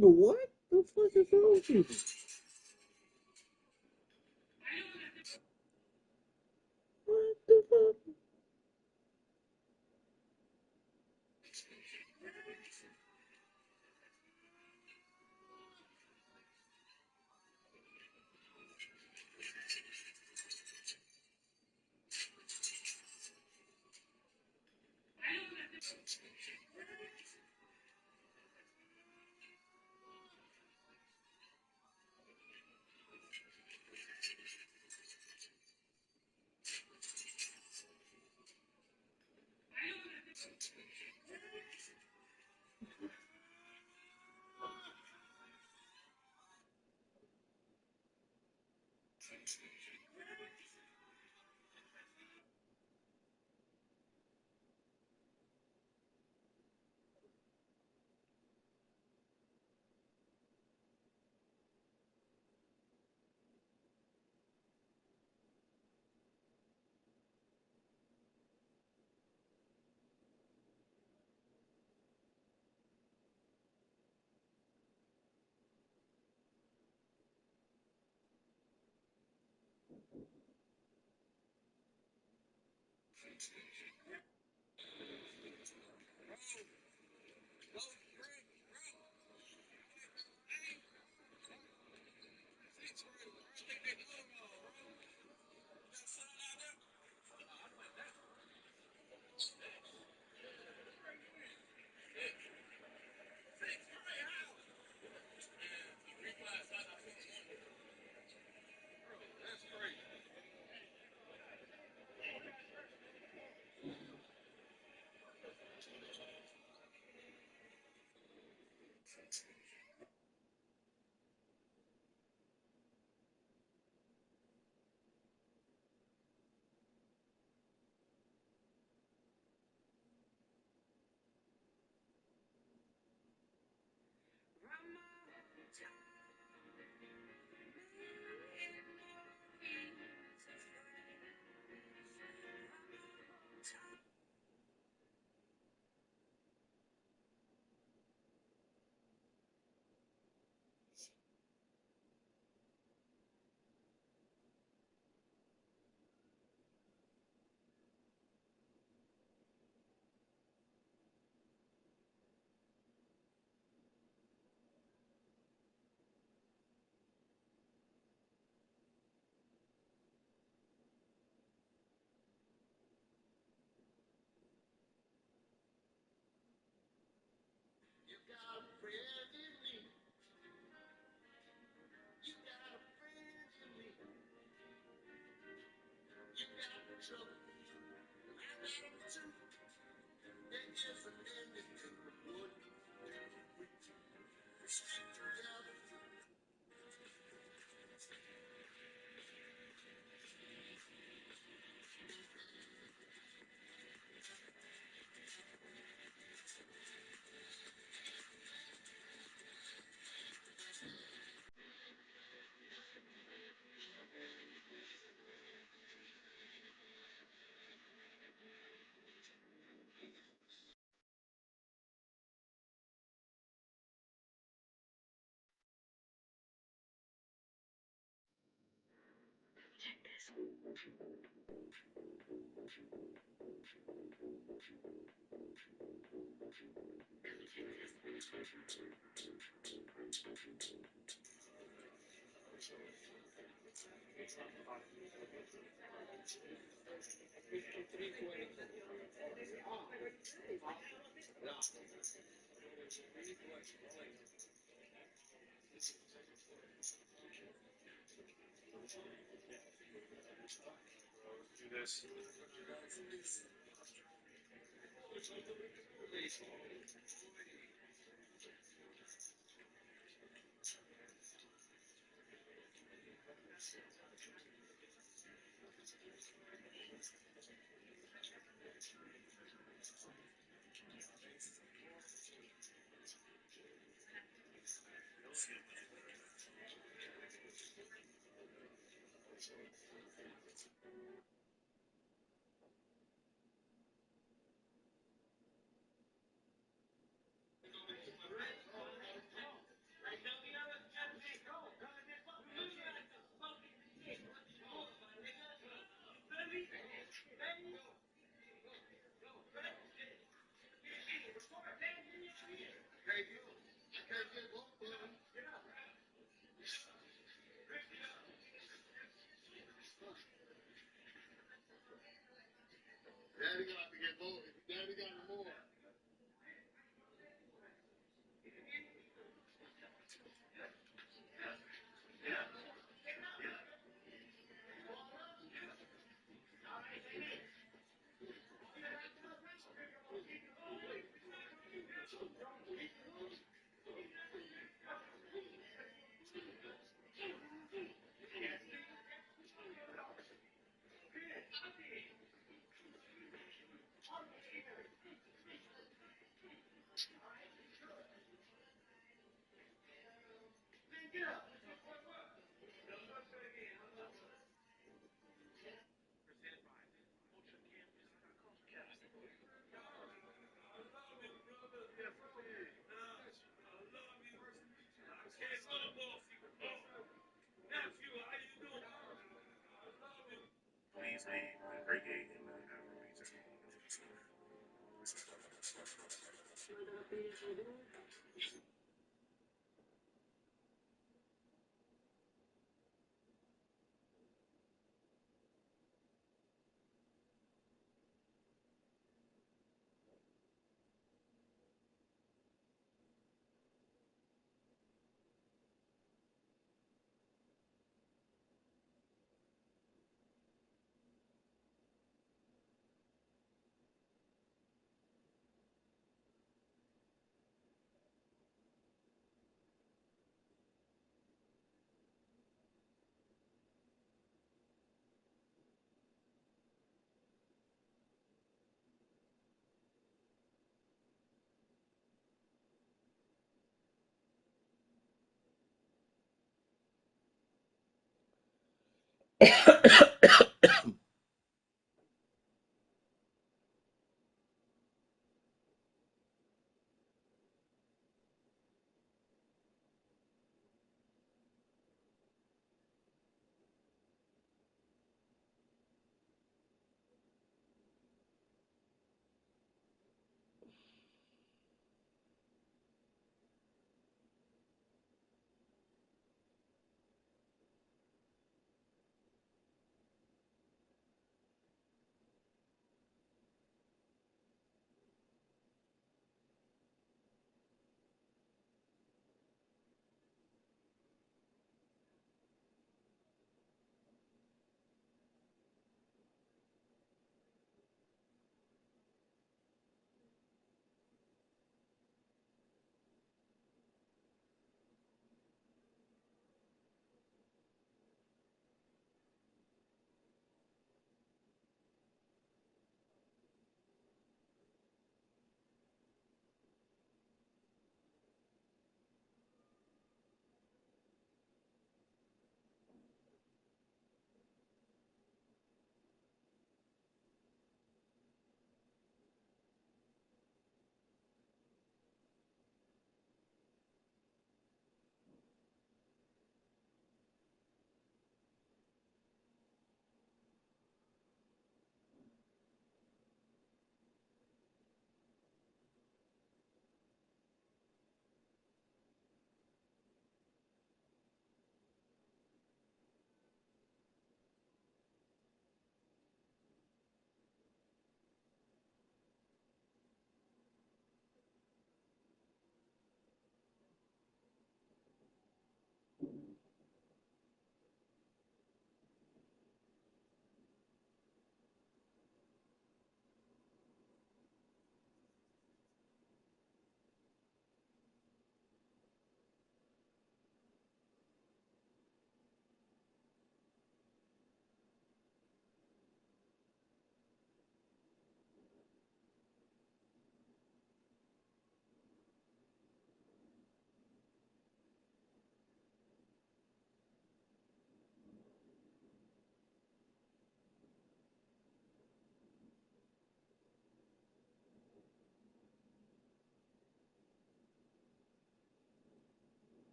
What the fuck is wrong with you? What the fuck?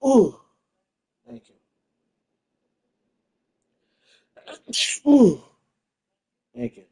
Ooh, thank you. Ooh, thank you.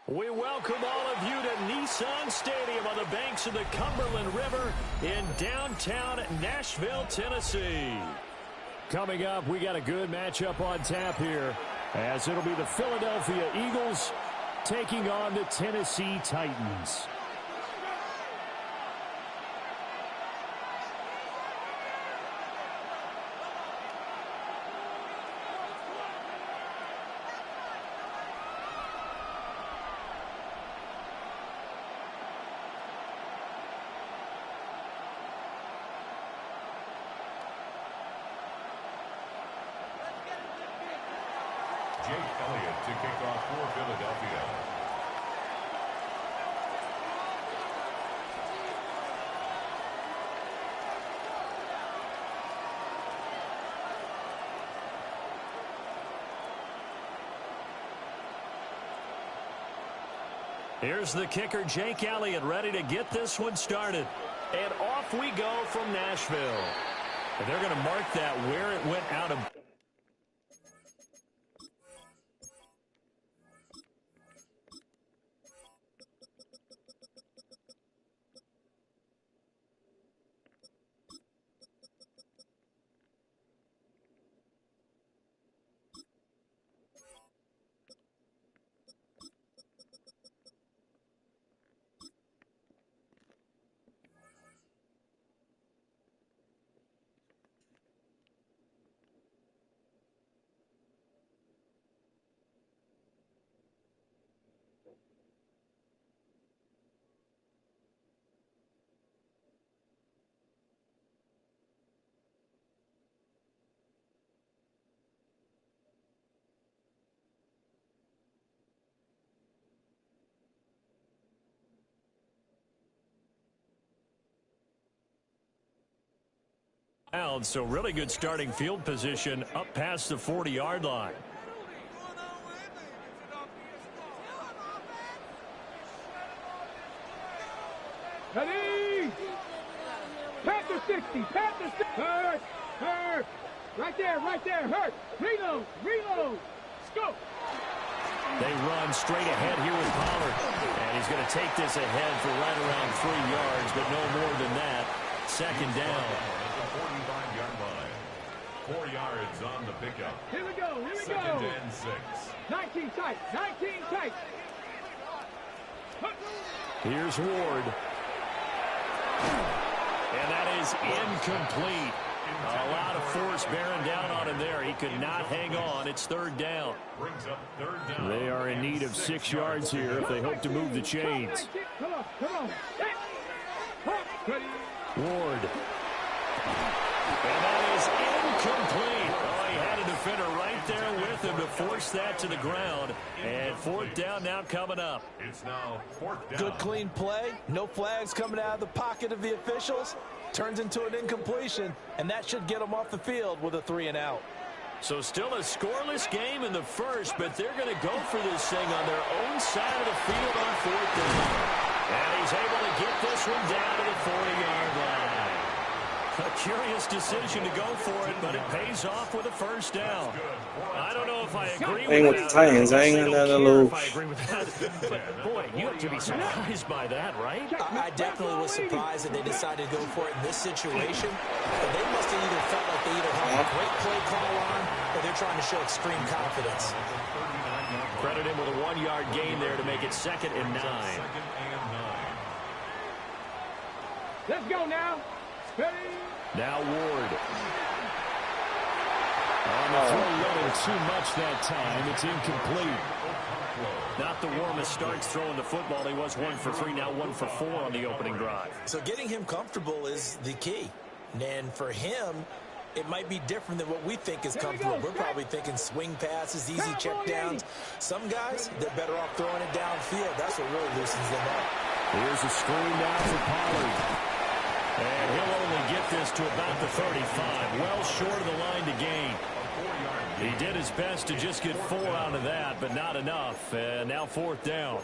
We welcome all of you to Nissan Stadium on the banks of the Cumberland River in downtown Nashville, Tennessee. Coming up, we got a good matchup on tap here, as it'll be the Philadelphia Eagles taking on the Tennessee Titans. Jake Elliott to kick off for Philadelphia. Here's the kicker, Jake Elliott, ready to get this one started. And off we go from Nashville. And they're going to mark that where it went out of. So really good starting field position up past the 40-yard line. Ready? Panther 60, Panther 60. Hurt. Right there, hurt. Reload. Let's go. They run straight ahead here with Pollard. And he's going to take this ahead for right around 3 yards, but no more than that. Second down. 45-yard line. 4 yards on the pickup. Here we go. Second and 6. 19 tight. Here's Ward. And that is incomplete. A lot of force bearing down on him there. He could not hang on. It's third down. Brings up third down. They are in need of 6 yards here if they hope to move the chains. Come on. Ward. And that is incomplete. Oh, he had a defender right there with him to force that to the ground. And fourth down now coming up. It's now fourth down. Good clean play. No flags coming out of the pocket of the officials. Turns into an incompletion, and that should get them off the field with a 3-and-out. So still a scoreless game in the first, but they're going to go for this thing on their own side of the field on fourth down. And he's able to get this one down to the 40-yard line. A curious decision to go for it, but it pays off with a first down. I don't know if I agree with the Titans. I ain't got nothing to lose. I agree with that. But, boy, you have to be surprised by that, right? I definitely was surprised that they decided to go for it in this situation. But they must have either felt like they either have a great play call on or they're trying to show extreme confidence. Credit him with a 1-yard gain there to make it 2nd and 9. Let's go now. Ready? Now Ward. On the throw, running too much that time. It's incomplete. Not the warmest starts throwing the football. He was 1 for 3, now 1 for 4 on the opening drive. So getting him comfortable is the key. And for him, it might be different than what we think is comfortable. We're probably thinking swing passes, easy check downs. Some guys, they're better off throwing it downfield. That's what really loosens them up. Here's a screen now for Pollard. And he'll only get this to about the 35. Well short of the line to gain. He did his best to just get 4 out of that, but not enough. And now 4th down.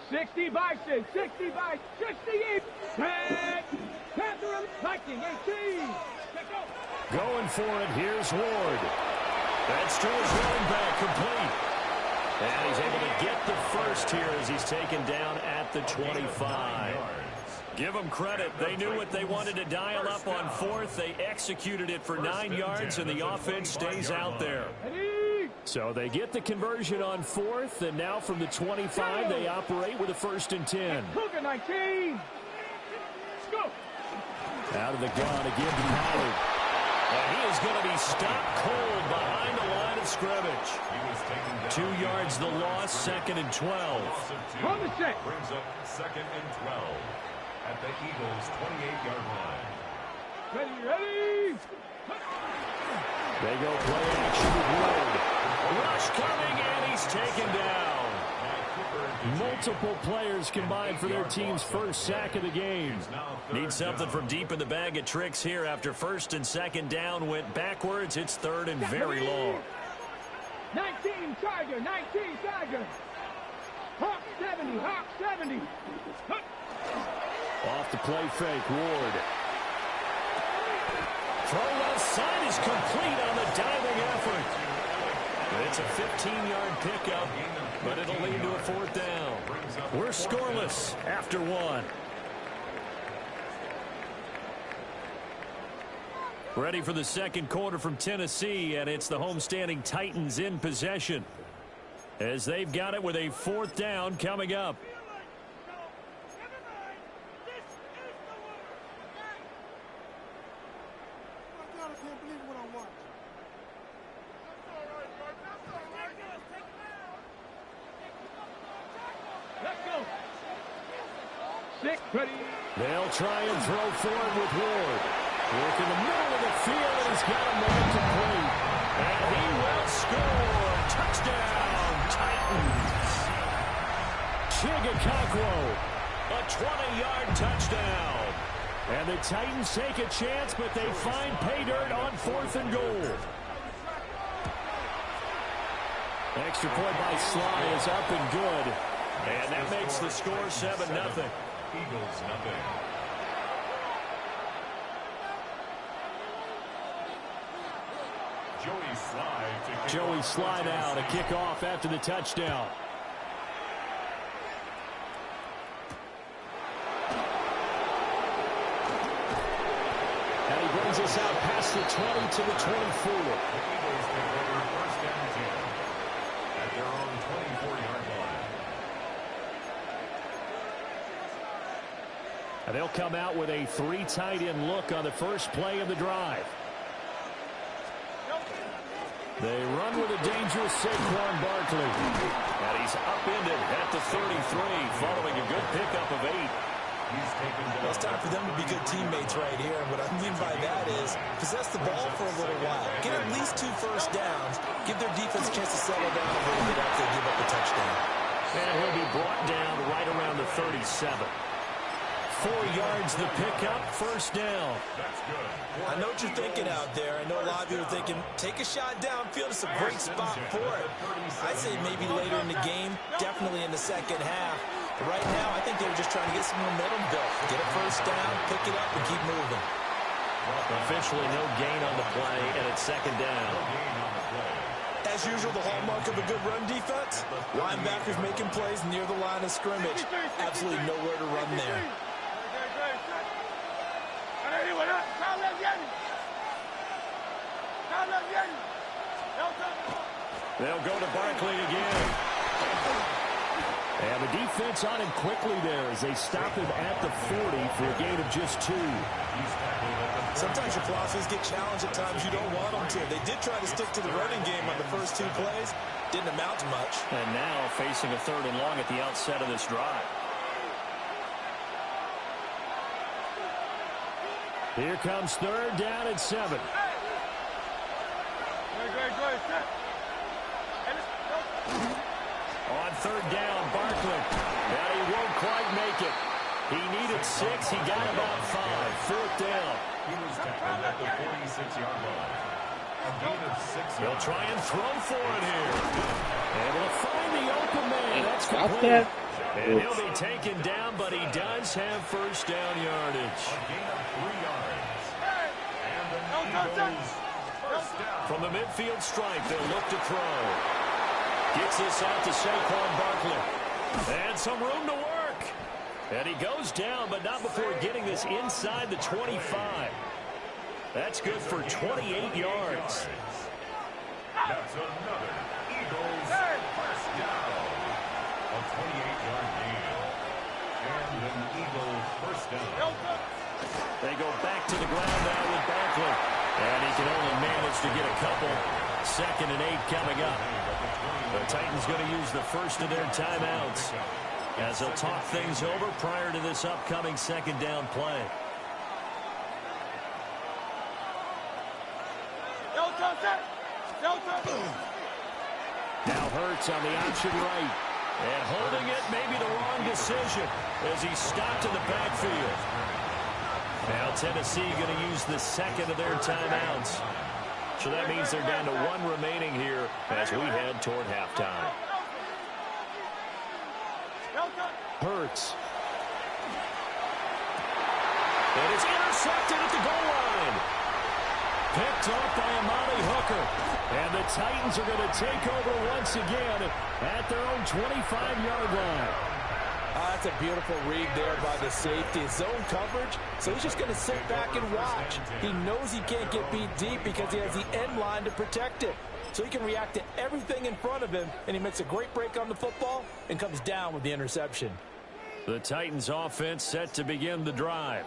60 by 6, 60 by 68. Panther Viking 18. Going for it. Here's Ward. That's to his running back, complete. And he's able to get the first here as he's taken down at the 25. Give them credit. They knew what they wanted to dial up on 4th. They executed it for 9 yards, and the offense stays out there. So they get the conversion on 4th, and now from the 25, they operate with a 1st and 10. Cougar 19. Go. Out of the gun again to Pollard. And he is going to be stopped cold behind the line of scrimmage. 2 yards the loss, 2nd and 12. On the set. Brings up 2nd and 12 at the Eagles' 28-yard line. Ready. They go play action with Ward. Rush coming, and he's taken down. Multiple players combined for their team's first sack of the game. Need something from deep in the bag of tricks here after 1st and 2nd down went backwards. It's 3rd and very long. 19 Tiger, 19 Tiger. Hawk 70, Hawk 70. Off the play fake, Ward. Throw left side is complete on the diving effort. It's a 15-yard pickup, but it'll lead to a 4th down. We're scoreless after 1. Ready for the 2nd quarter from Tennessee, and it's the homestanding Titans in possession as they've got it with a 4th down coming up. They'll try and throw forward with Ward. Work in the middle of the field, and he's got him there complete. And he will score. Touchdown, Titans. Chigakakwo, a 20-yard touchdown. And the Titans take a chance, but they find pay dirt on 4th and goal. Extra point by Sly is up and good. And that makes the score 7-0. Eagles nothing. Joey Sly now to kick off after the touchdown. And he brings us out past the 20 to the 24. The Eagles take over 1st and 10 at their own 24-yard line. And they'll come out with a 3 tight end look on the first play of the drive. They run with a dangerous Saquon Barkley. And he's upended at the 33, following a good pickup of 8. Well, it's time for them to be good teammates right here. And what I mean by that is possess the ball for a little while. Get at least 2 first downs. Give their defense a chance to settle down a little bit after they give up the touchdown. And he'll be brought down right around the 37. 4 yards the pickup, 1st down. That's good. I know what you're thinking out there. I know a lot of you are thinking, take a shot downfield. It's a great spot for it. I'd say maybe later in the game, definitely in the 2nd half. But right now, I think they were just trying to get some momentum built. Get a 1st down, pick it up, and keep moving. Officially no gain on the play, and it's 2nd down. As usual, the hallmark of a good run defense, linebackers making plays near the line of scrimmage. Absolutely nowhere to run there. They'll go to Barkley again. And the defense on him quickly there as they stop him at the 40 for a gain of just 2. Sometimes your philosophies get challenged at times you don't want them to. They did try to stick to the running game on the first 2 plays. Didn't amount to much. And now facing a 3rd and long at the outset of this drive. Here comes 3rd down and 7. On 3rd down, Barkley. Now he won't quite make it. He needed 6. He got about 5. 4th down. He was tackled at the 46-yard line. A gain of 6 yards. He'll try and throw for it here. Able to find the open man. That's Stop complete. that. And he'll be taken down, but he does have 1st down yardage. A gain of 3 yards. And the Eagles first down. From the midfield stripe, they'll look to throw. Gets this out to Saquon Barkley. And some room to work. And he goes down, but not before getting this inside the 25. That's good for 28 yards. That's another Eagles first down. A 28-yard gain. And an Eagle first down. They go back to the ground now with Barkley. And he can only manage to get a couple. 2nd and 8 coming up. The Titans going to use the first of their timeouts as they'll talk things over prior to this upcoming 2nd down play. Now Hurts on the option right. And holding it may be the wrong decision as he's stopped in the backfield. Now Tennessee going to use the 2nd of their timeouts. So that means they're down to 1 remaining here as we head toward halftime. Hurts. And it's intercepted at the goal line. Picked off by Amani Hooker. And the Titans are going to take over once again at their own 25-yard line. That's a beautiful read there by the safety. Zone coverage, so he's just going to sit back and watch. He knows he can't get beat deep because he has the end line to protect it. So he can react to everything in front of him, and he makes a great break on the football and comes down with the interception. The Titans offense set to begin the drive.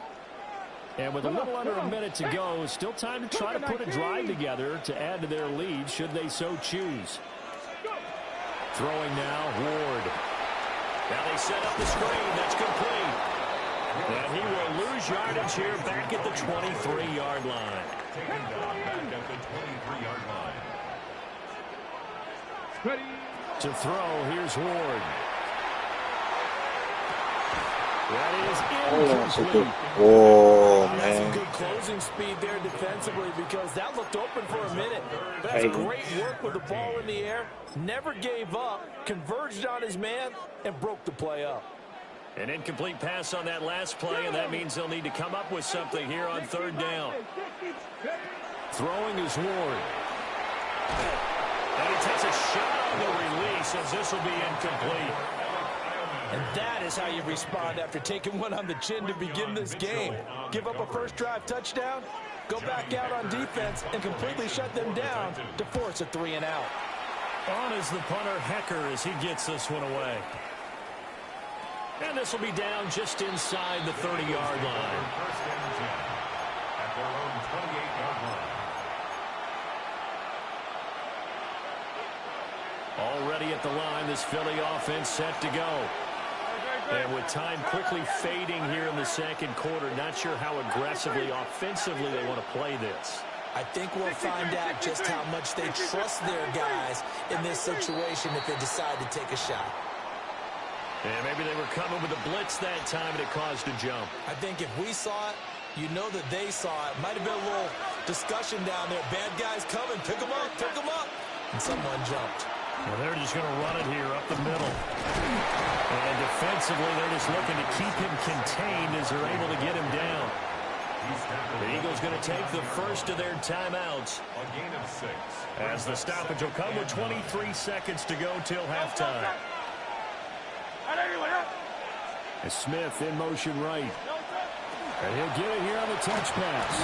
And with a little under a minute to go, still time to try to put a drive together to add to their lead should they so choose. Throwing now, Ward. Now they set up the screen. That's complete. And he will lose yardage here back at the 23-yard line. Taken down back at the 23-yard line. To throw, here's Ward. That is incomplete. Oh, That's man. some good closing speed there defensively because that looked open for a minute. That's great work with the ball in the air. Never gave up, converged on his man, and broke the play up. An incomplete pass on that last play, and that means they'll need to come up with something here on 3rd down. Throwing is Ward. And he takes a shot on the release as this will be incomplete. And that is how you respond after taking one on the chin to begin this game. Give up a first drive touchdown, go back out on defense, and completely shut them down to force a 3-and-out. On is the punter, Hecker, as he gets this one away. And this will be down just inside the 30-yard line. First and 10 at their own 28-yard line. Already at the line, this Philly offense set to go. And with time quickly fading here in the 2nd quarter, not sure how aggressively, offensively they want to play this. I think we'll find out just how much they trust their guys in this situation if they decide to take a shot. And maybe they were coming with a blitz that time and it caused a jump. I think if we saw it, you know that they saw it. Might have been a little discussion down there. Bad guys coming. Pick them up. Pick them up. And someone jumped. Well, they're just going to run it here up the middle. And defensively, they're just looking to keep him contained as they're able to get him down. The Eagles going to take the first of their timeouts. A gain of 6. As the stoppage will come with 23 seconds to go till halftime. Smith in motion right. And he'll get it here on the touch pass.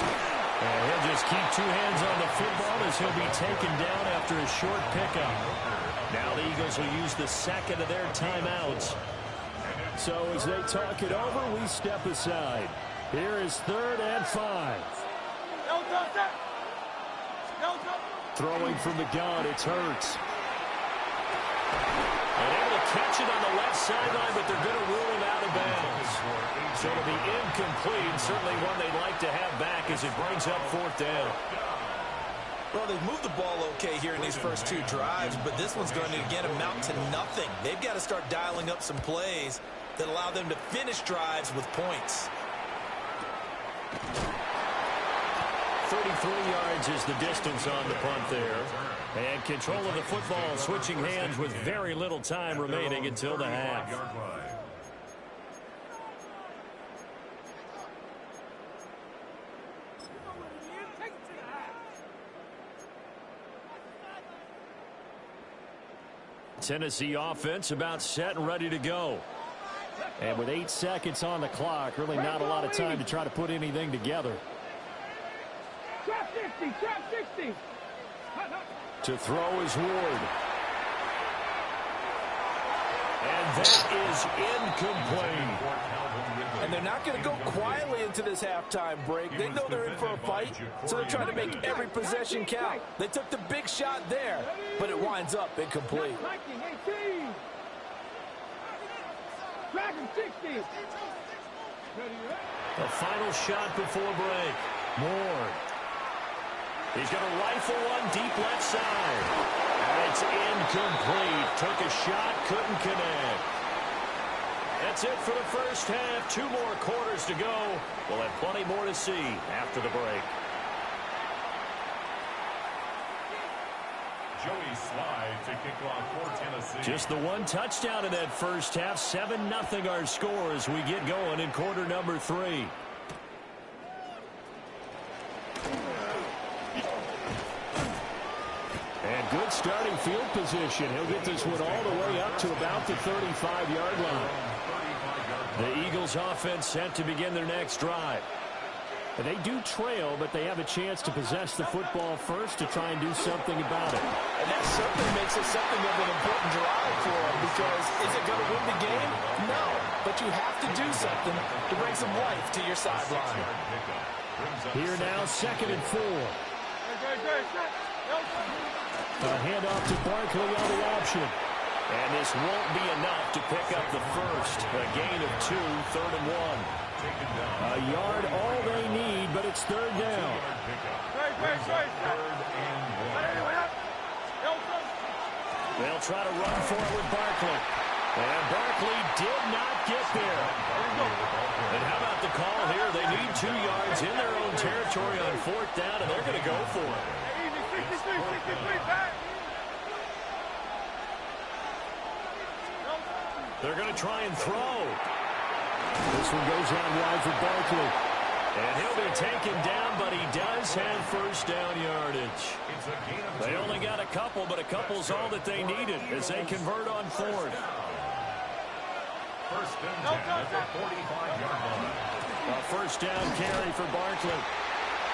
And he'll just keep two hands on the football as he'll be taken down after a short pickup. Now the Eagles will use the second of their timeouts. So as they talk it over, we step aside. Here is 3rd and 5. Throwing from the gun, it's Hurts. And able to catch it on the left sideline, but they're going to rule him out of bounds. So it'll be incomplete, certainly one they'd like to have back as it brings up 4th down. Well, they've moved the ball okay here in these first 2 drives, but this one's going to, again, amount to nothing. They've got to start dialing up some plays that allow them to finish drives with points. 33 yards is the distance on the punt there. And control of the football, switching hands with very little time remaining until the half. Tennessee offense about set and ready to go. And with 8 seconds on the clock, really not a lot of time to try to put anything together. Trap 60, trap 60. To throw is Ward. And that is incomplete. And they're not going to go quietly into this halftime break. They know they're in for a fight, so they're trying to make every possession count. They took the big shot there, but it winds up incomplete. Dragon 60. The final shot before break. Moore. He's going to rifle one deep left side. And it's incomplete. Took a shot, couldn't connect. That's it for the first half. 2 more quarters to go. We'll have plenty more to see after the break. Joey Slye to kick off for Tennessee. Just the 1 touchdown in that first half. 7-0 our score as we get going in quarter number 3. And good starting field position. He'll get this one all the way up to about the 35-yard line. The Eagles offense set to begin their next drive. And they do trail, but they have a chance to possess the football first to try and do something about it. And that certainly makes it something of an important drive for them, because is it going to win the game? No. But you have to do something to bring some life to your sideline. Here now, 2nd and 4. A handoff to Barkley on the option. And this won't be enough to pick up the first. A gain of 2, 3rd and 1. A yard all they need, but it's 3rd down. They'll try to run for it with Barkley. And Barkley did not get there. And how about the call here? They need 2 yards in their own territory on 4th down, and they're going to go for it. They're going to try and throw. This one goes out wide for Barkley. And he'll be taken down, but he does have first down yardage. They only got a couple, but a couple's all that they needed as they convert on 4th. First and 10 at the 45-yard line. A first down carry for Barkley.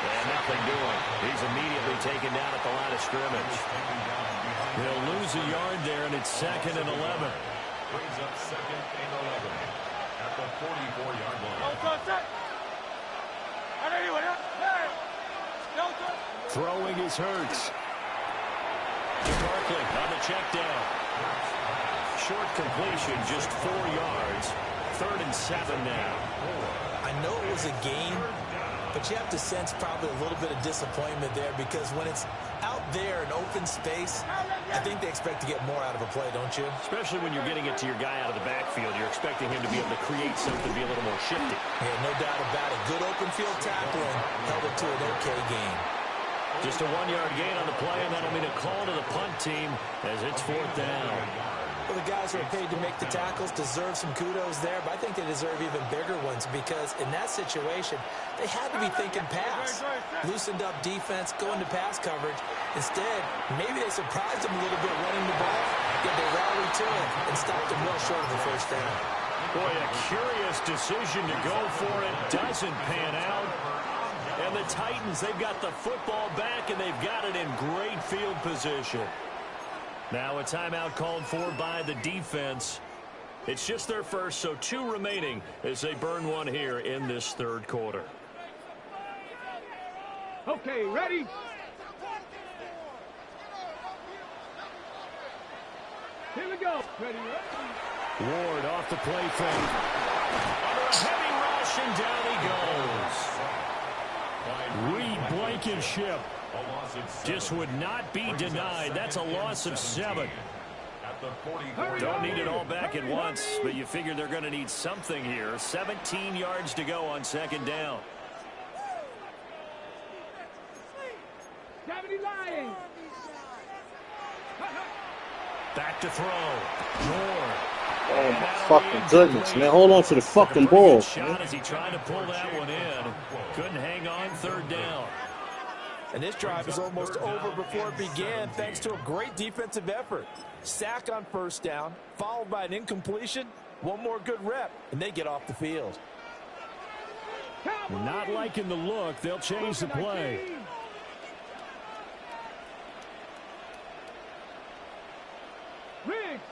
And nothing doing. He's immediately taken down at the line of scrimmage. He'll lose a yard there, and it's 2nd and 11. Brings up 2nd and 11 at the 44-yard line. Throwing is Hurts. Barkley on the check down. Short completion, just 4 yards. 3rd and 7 now. I know it was a gain, but you have to sense probably a little bit of disappointment there, because when it's out there in open space, I think they expect to get more out of a play, don't you? Especially when you're getting it to your guy out of the backfield. You're expecting him to be able to create something, be a little more shifty. Yeah, no doubt about it. Good open field tackling held it to an okay gain. Just a 1-yard gain on the play, and that'll mean a call to the punt team as it's 4th down. Well, the guys who are paid to make the tackles deserve some kudos there, but I think they deserve even bigger ones, because in that situation, they had to be thinking pass. Loosened up defense, going to pass coverage. Instead, maybe they surprised them a little bit running the ball, yet they rallied to it and stopped them well short of the first down. Boy, a curious decision to go for it. Doesn't pan out. And the Titans, they've got the football back, and they've got it in great field position. Now a timeout called for by the defense. It's just their first, so 2 remaining as they burn one here in this third quarter. Okay, ready? Here we go. Ready, ready. Ward off the play fake. Under a heavy rush, and down he goes. Reed Blankenship just would not be denied. That's a loss of 7. Don't need it all back at once, but you figure they're going to need something here. 17 yards to go on second down. 70 Lions. Back to throw. Ward. Oh my fucking goodness, man. Hold on to the fucking ball. Shot as he tried to pull that one in. Couldn't hang on third down. And this drive is almost over before it began thanks to a great defensive effort. Sack on first down, followed by an incompletion. One more good rep, and they get off the field. Not liking the look. They'll change the play. Riggs.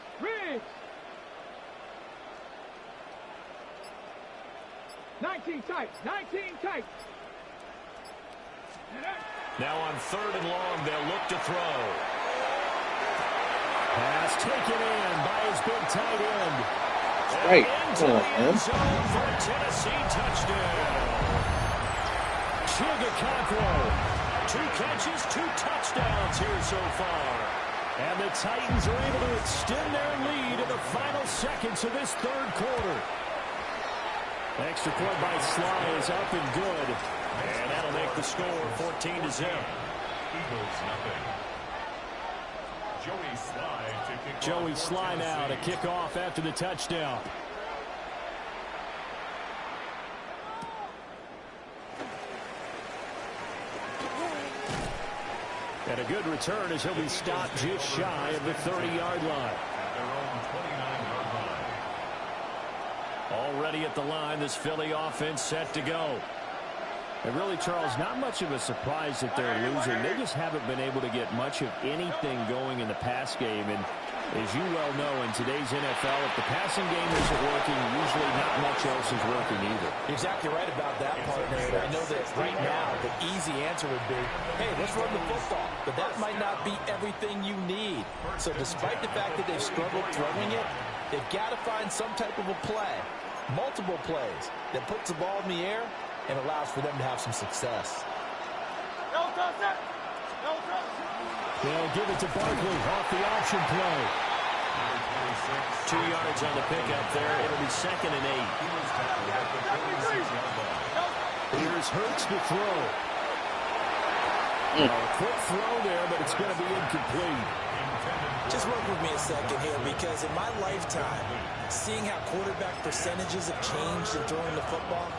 19 tight. Now on third and long, they'll look to throw. Pass taken in by his big tight end. Right. Into the end zone for a Tennessee touchdown. Chigakakwo. 2 catches, 2 touchdowns here so far. And the Titans are able to extend their lead in the final seconds of this third quarter. Extra point by Sly is up and good. And that'll make the score 14-0. Eagles nothing. Joey Sly now to kick off after the touchdown. And a good return as he'll be stopped just shy of the 30-yard line. At their own 29-yard line. Already at the line, this Philly offense set to go. And really, Charles, not much of a surprise that they're losing. They just haven't been able to get much of anything going in the pass game. And as you well know, in today's NFL, if the passing game isn't working, usually not much else is working either. Exactly right about that, partner. And I know that right now the easy answer would be, hey, let's run the football. But that might not be everything you need. So despite the fact that they've struggled throwing it, they've got to find some type of a play, multiple plays, that puts the ball in the air and allows for them to have some success. They'll give it to Barkley off the option play. 2 yards on the pickup there. It'll be 2nd and 8. Here's Hurts to throw. A quick throw there, but it's going to be incomplete. Just work with me a second here, because in my lifetime, seeing how quarterback percentages have changed in throwing the football,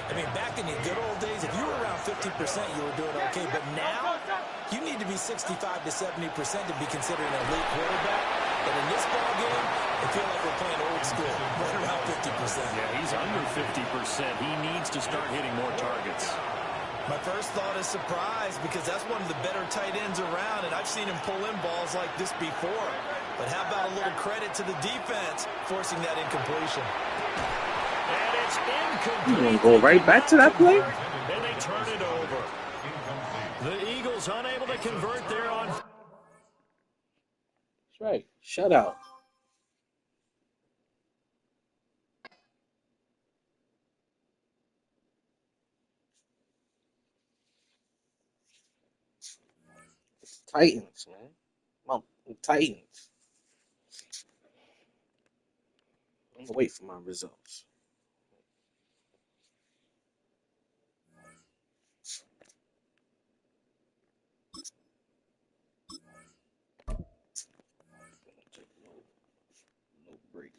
I mean, back in the good old days, if you were around 50%, you were doing okay. But now, you need to be 65 to 70% to be considered an elite quarterback. And in this ball game, I feel like we're playing old school, right around 50%. Yeah, he's under 50%. He needs to start hitting more targets. My first thought is surprise, because that's one of the better tight ends around, and I've seen him pull in balls like this before. But how about a little credit to the defense forcing that incompletion? And it's incomplete. You gonna go right back to that play? And they turn it over. The Eagles unable to convert there on. That's right. Shut out. Titans, man. Come on, Titans. I'm gonna wait for my results. No break.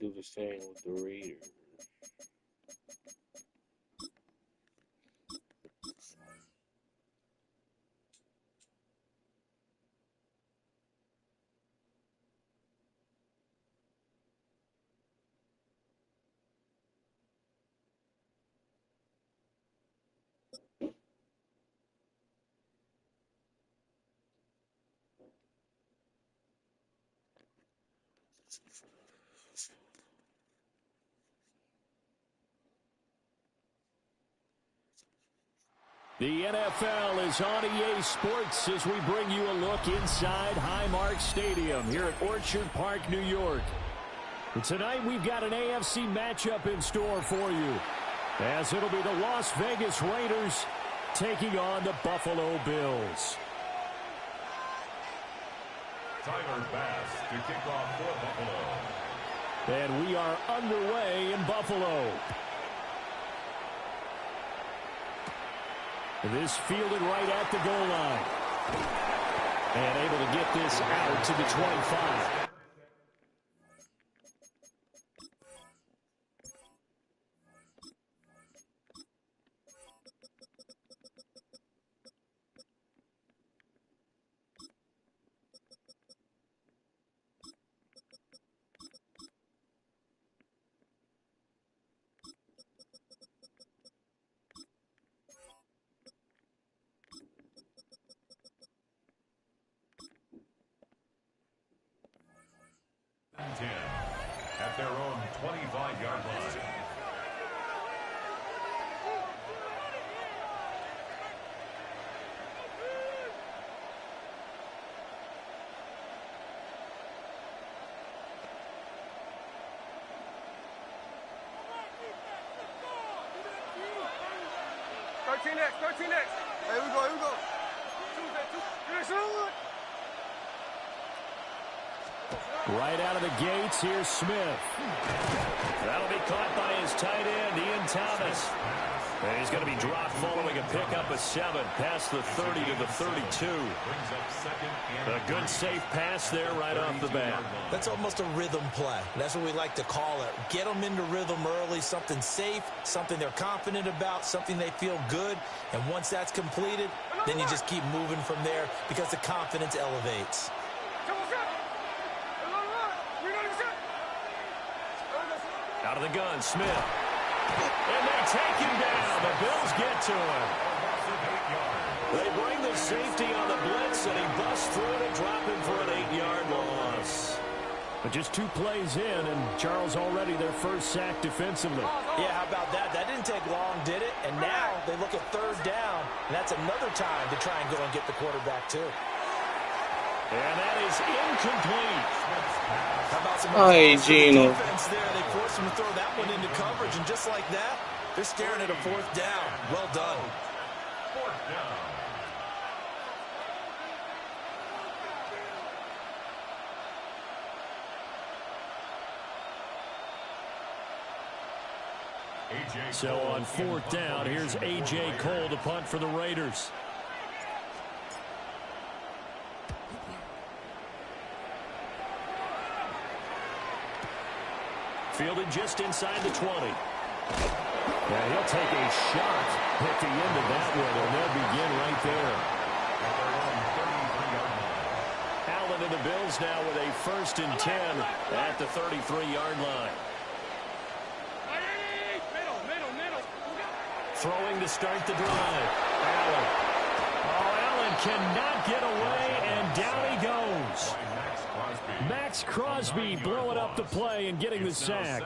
do the same with the Raiders. The NFL is on EA Sports as we bring you a look inside Highmark Stadium here at Orchard Park, New York. And tonight we've got an AFC matchup in store for you, as it'll be the Las Vegas Raiders taking on the Buffalo Bills. Tyler Bass to kick off for Buffalo. And we are underway in Buffalo. This fielded right at the goal line. And able to get this out to the 25. At their own 25-yard line. Thirteen next. Here we go. Right out of the gates, here's Smith. That'll be caught by his tight end, Ian Thomas. And he's going to be dropped following a pickup of 7 past the 30 to the 32. A good safe pass there right off the bat. That's almost a rhythm play. That's what we like to call it. Get them into rhythm early, something safe, something they're confident about, something they feel good. And once that's completed, then you just keep moving from there because the confidence elevates. Out of the gun, Smith. And they take him down. The Bills get to him. They bring the safety on the blitz, and he busts through it and drop him for an 8-yard loss. But just 2 plays in, and Charles already their first sack defensively. Yeah, how about that? That didn't take long, did it? And now they look at 3rd down, and that's another time to try and go and get the quarterback, too. And that is incomplete. How about some Gino. defense there? They forced him to throw that one into coverage, and just like that, they're staring at a 4th down. Well done. 4th down. So on 4th down, here's A.J. Cole to punt for the Raiders. Fielded just inside the 20. Yeah, he'll take a shot at the end of that one, and they'll begin right there. Allen and the Bills now with a 1st and 10 at the 33-yard line. Middle. Throwing to start the drive. Allen. Oh, Allen cannot get away, and down he goes. Max Crosby blowing up the play and getting the sack.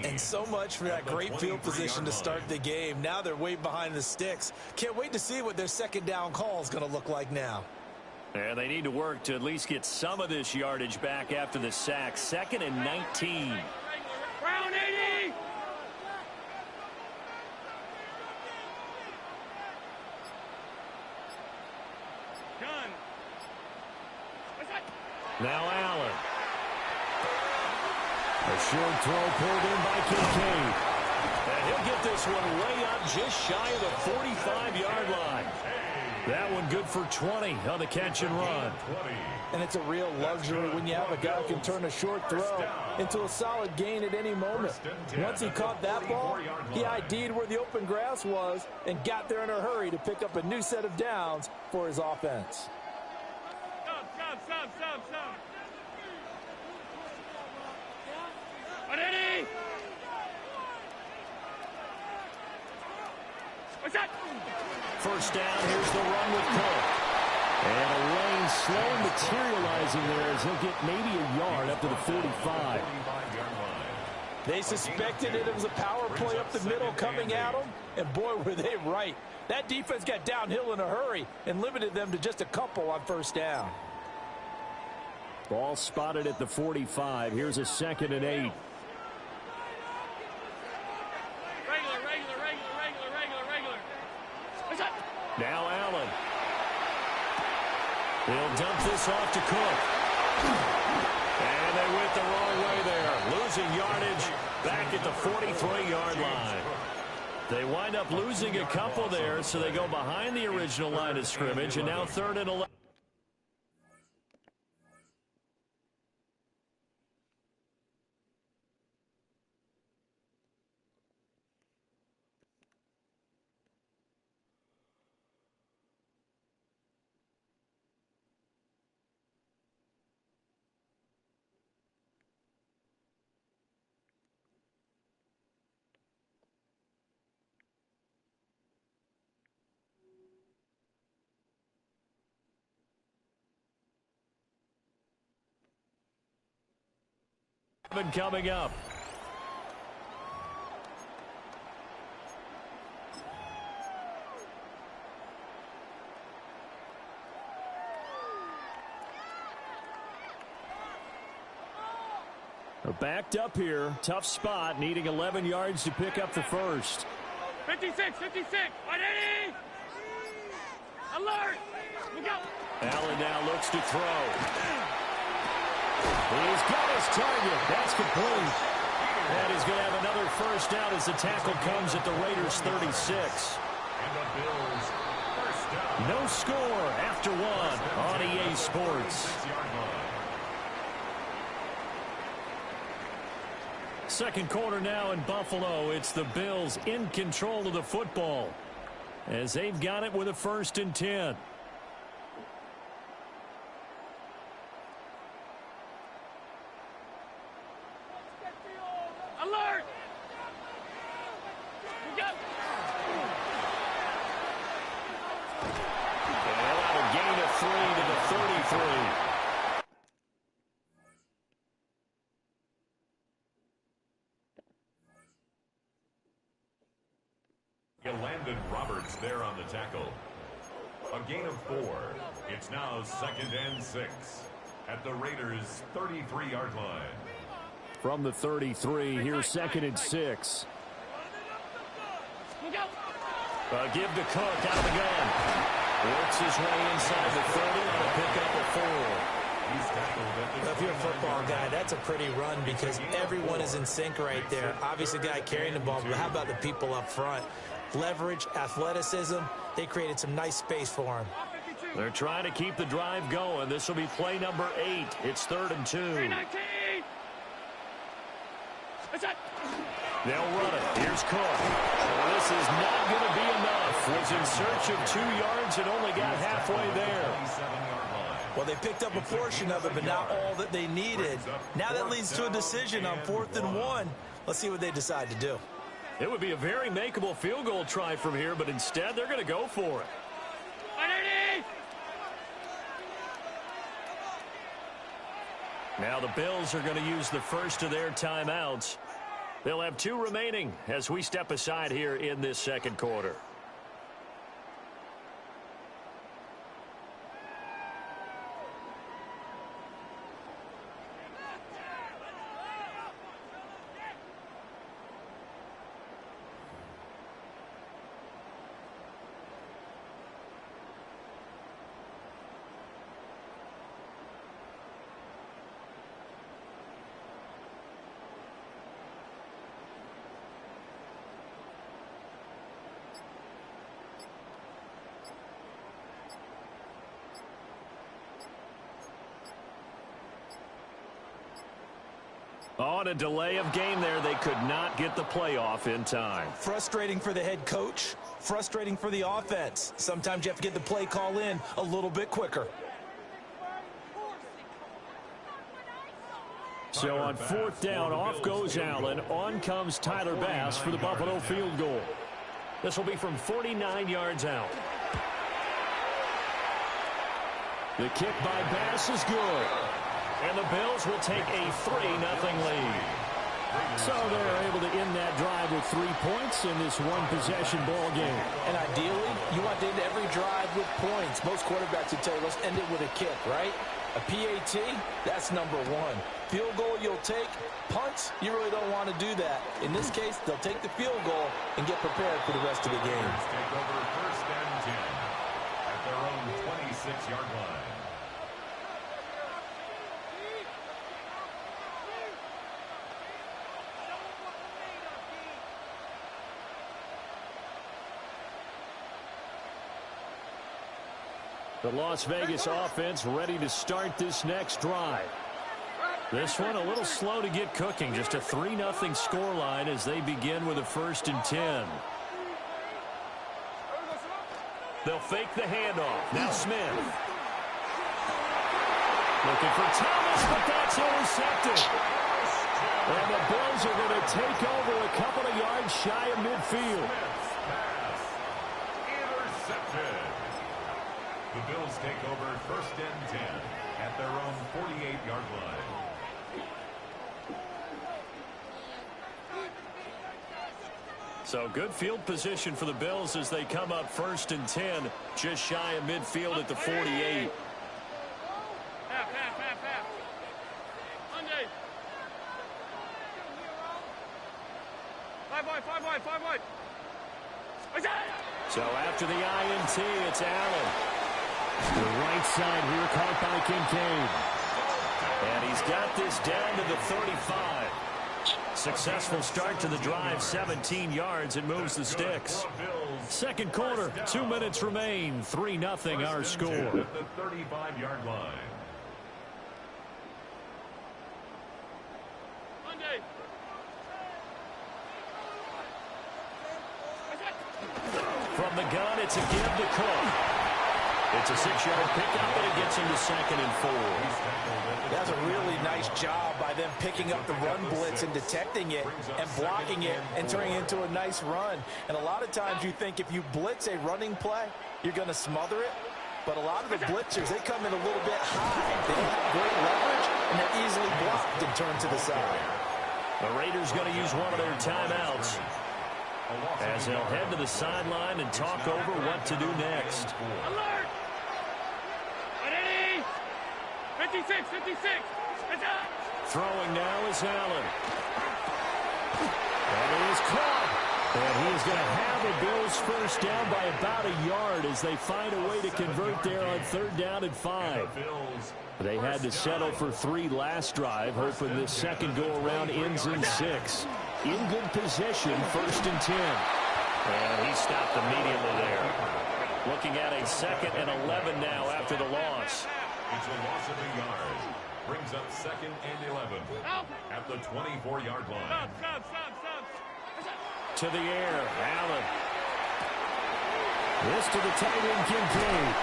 And so much for that great field position to start the game. Now they're way behind the sticks. Can't wait to see what their 2nd down call is going to look like now. And they need to work to at least get some of this yardage back after the sack. 2nd and 19. Brown 80. Done. Now Allen. A short throw pulled in by Kincaid. And he'll get this one way up just shy of the 45-yard line. That one good for 20 on the catch and run. And it's a real luxury when you have a guy who can turn a short throw into a solid gain at any moment. Once he caught that ball, he ID'd where the open grass was and got there in a hurry to pick up a new set of downs for his offense. Stop. First down, here's the run with Cook. And a lane slow materializing there as he'll get maybe a yard up to the 45. They suspected it was a power play up the middle coming at them, and boy, were they right. That defense got downhill in a hurry and limited them to just a couple on first down. Ball spotted at the 45. Here's a 2nd and 8. Now Allen. He'll dump this off to Cook. And they went the wrong way there. Losing yardage back at the 43-yard line. They wind up losing a couple there, so they go behind the original line of scrimmage, and now 3rd and 11. Coming up. They're backed up here. Tough spot, needing 11 yards to pick up the first. 56. 180. Alert. Look out. Allen now looks to throw. He's got his target. That's complete. And he's going to have another first down as the tackle comes at the Raiders' 36. No score after one on EA Sports. Second quarter now in Buffalo. It's the Bills in control of the football as they've got it with a 1st and 10. Landon Roberts there on the tackle. A gain of 4. It's now 2nd and 6 at the Raiders' 33-yard line. From the 33, here's 2nd and 6. A give to Cook out of the gun. Works his way inside the 30 on a pickup of 4. If you're a football guy, that's a pretty run because everyone is in sync right there. Obviously, the guy carrying the ball, but how about the people up front? Leverage, athleticism, they created some nice space for him. They're trying to keep the drive going. This will be play number 8. It's 3rd and 2. They'll run it. Here's Cook. Well, this is not going to be enough. Was in search of 2 yards and only got halfway there. Well, they picked up a portion of it, but not all that they needed. Now that leads to a decision on 4th and 1. Let's see what they decide to do. It would be a very makeable field goal try from here, but instead they're going to go for it. Now the Bills are going to use the first of their timeouts. They'll have 2 remaining as we step aside here in this second quarter. On a delay of game there, they could not get the playoff in time. Frustrating for the head coach, frustrating for the offense. Sometimes you have to get the play call in a little bit quicker. So on 4th down, off goes Allen. On comes Tyler Bass for the Buffalo field goal. This will be from 49 yards out. The kick by Bass is good. And the Bills will take a 3-0 lead. So they're able to end that drive with 3 points in this one-possession ball game. And ideally, you want to end every drive with points. Most quarterbacks would tell you, let's end it with a kick, right? A PAT, that's number 1. Field goal you'll take. Punts, you really don't want to do that. In this case, they'll take the field goal and get prepared for the rest of the game. Take over 1st and 10 at their own 26-yard line. The Las Vegas offense ready to start this next drive. This one a little slow to get cooking. Just a 3-0 scoreline as they begin with a 1st and 10. They'll fake the handoff. Now Smith. Looking for Thomas, but that's intercepted. And the Bills are going to take over a couple of yards shy of midfield. Intercepted. The Bills take over 1st and 10 at their own 48-yard line. So good field position for the Bills as they come up 1st and 10, just shy of midfield at the 48. Five wide. So after the INT, it's Allen. The right side here caught by Kincaid. And he's got this down to the 35. Successful start to the drive, 17 yards, and moves the sticks. Second quarter, 2 minutes remain, 3-0 our score. At the 35-yard line. From the gun, it's a give to Cook. It's a 6-yard pickup, and it gets him to 2nd and 4. That's a really nice job by them picking up the run blitz and detecting it and blocking it and turning it into a nice run. And a lot of times you think if you blitz a running play, you're going to smother it. But a lot of the blitzers, they come in a little bit high. They don't have great leverage, and they're easily blocked and turned to the side. The Raiders going to use one of their timeouts as they'll head to the sideline and talk over what to do next. Alert! 56. Throwing now is Allen. And he is caught. And he is going to have the Bills first down by about a yard as they find a way to convert there on 3rd down and 5. They had to settle for 3 last drive, hoping this second go-around ends in 6. In good position, 1st and 10. And he stopped immediately there. Looking at a 2nd and 11 now after the loss. It's a loss of a yard. Brings up 2nd and 11 at the 24-yard line. Stop. To the air, Allen. This to the tight end, Kincaid.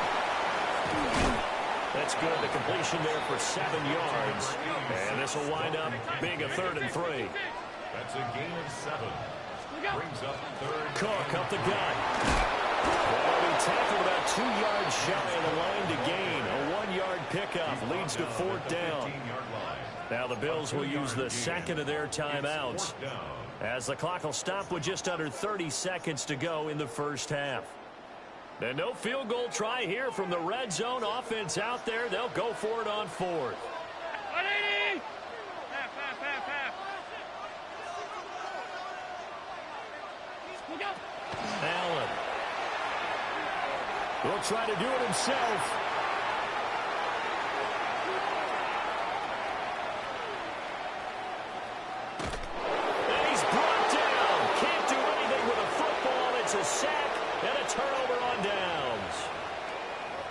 That's good. The completion there for 7 yards. And this will wind up being a 3rd and 3. That's a gain of 7. Brings up 3rd. Cook up the gut. Well, he tackled about 2 yards shy of the line to gain. A 1-yard pickup leads to 4th down. Now the Bills will use the 2nd of their timeouts as the clock will stop with just under 30 seconds to go in the first half. And no field goal try here from the red zone offense out there. They'll go for it on 4th. Allen will try to do it himself. And he's brought down. Can't do anything with a football. It's a sack and a turnover on downs.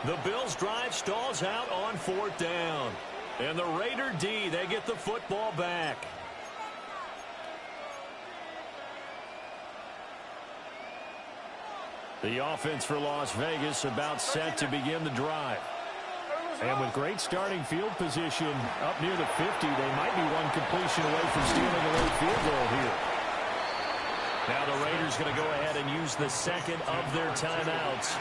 The Bills' drive stalls out on 4th down. And the Raider D, they get the football back. The offense for Las Vegas about set to begin the drive. And with great starting field position up near the 50, they might be one completion away from stealing a late field goal here. Now the Raiders going to go ahead and use the second of their timeouts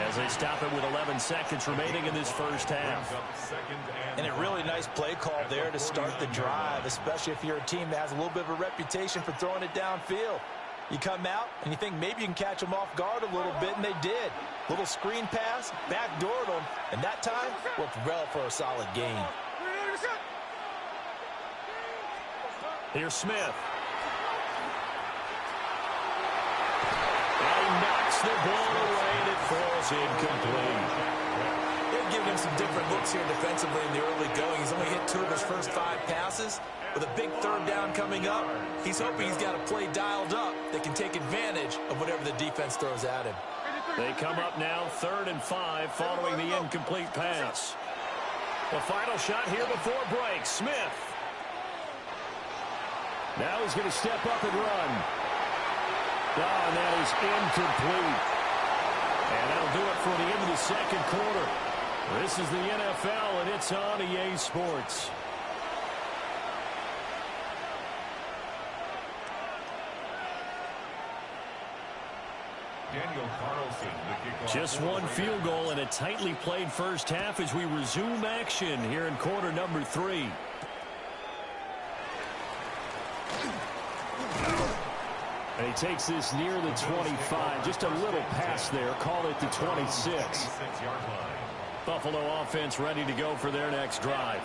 as they stop it with 11 seconds remaining in this first half. And a really nice play call there to start the drive, especially if you're a team that has a little bit of a reputation for throwing it downfield. You come out and you think maybe you can catch them off guard a little bit, and they did. Little screen pass, backdoored them, and that time worked well for a solid gain. Here's Smith. And he knocks the ball away, and it falls incomplete. They're giving him some different looks here defensively in the early going. He's only hit 2 of his first 5 passes. With a big third down coming up, he's hoping he's got a play dialed up that can take advantage of whatever the defense throws at him. They come up now 3rd and 5 following the incomplete pass. The final shot here before break. Smith. Now he's going to step up and run. Oh, and that is incomplete. And that'll do it for the end of the second quarter. This is the NFL, and it's on EA Sports. Daniel Carlson, the kickoff. Just one field goal in a tightly played first half as we resume action here in quarter number 3. And he takes this near the 25. Just a little pass there. Call it the 26. Buffalo offense ready to go for their next drive.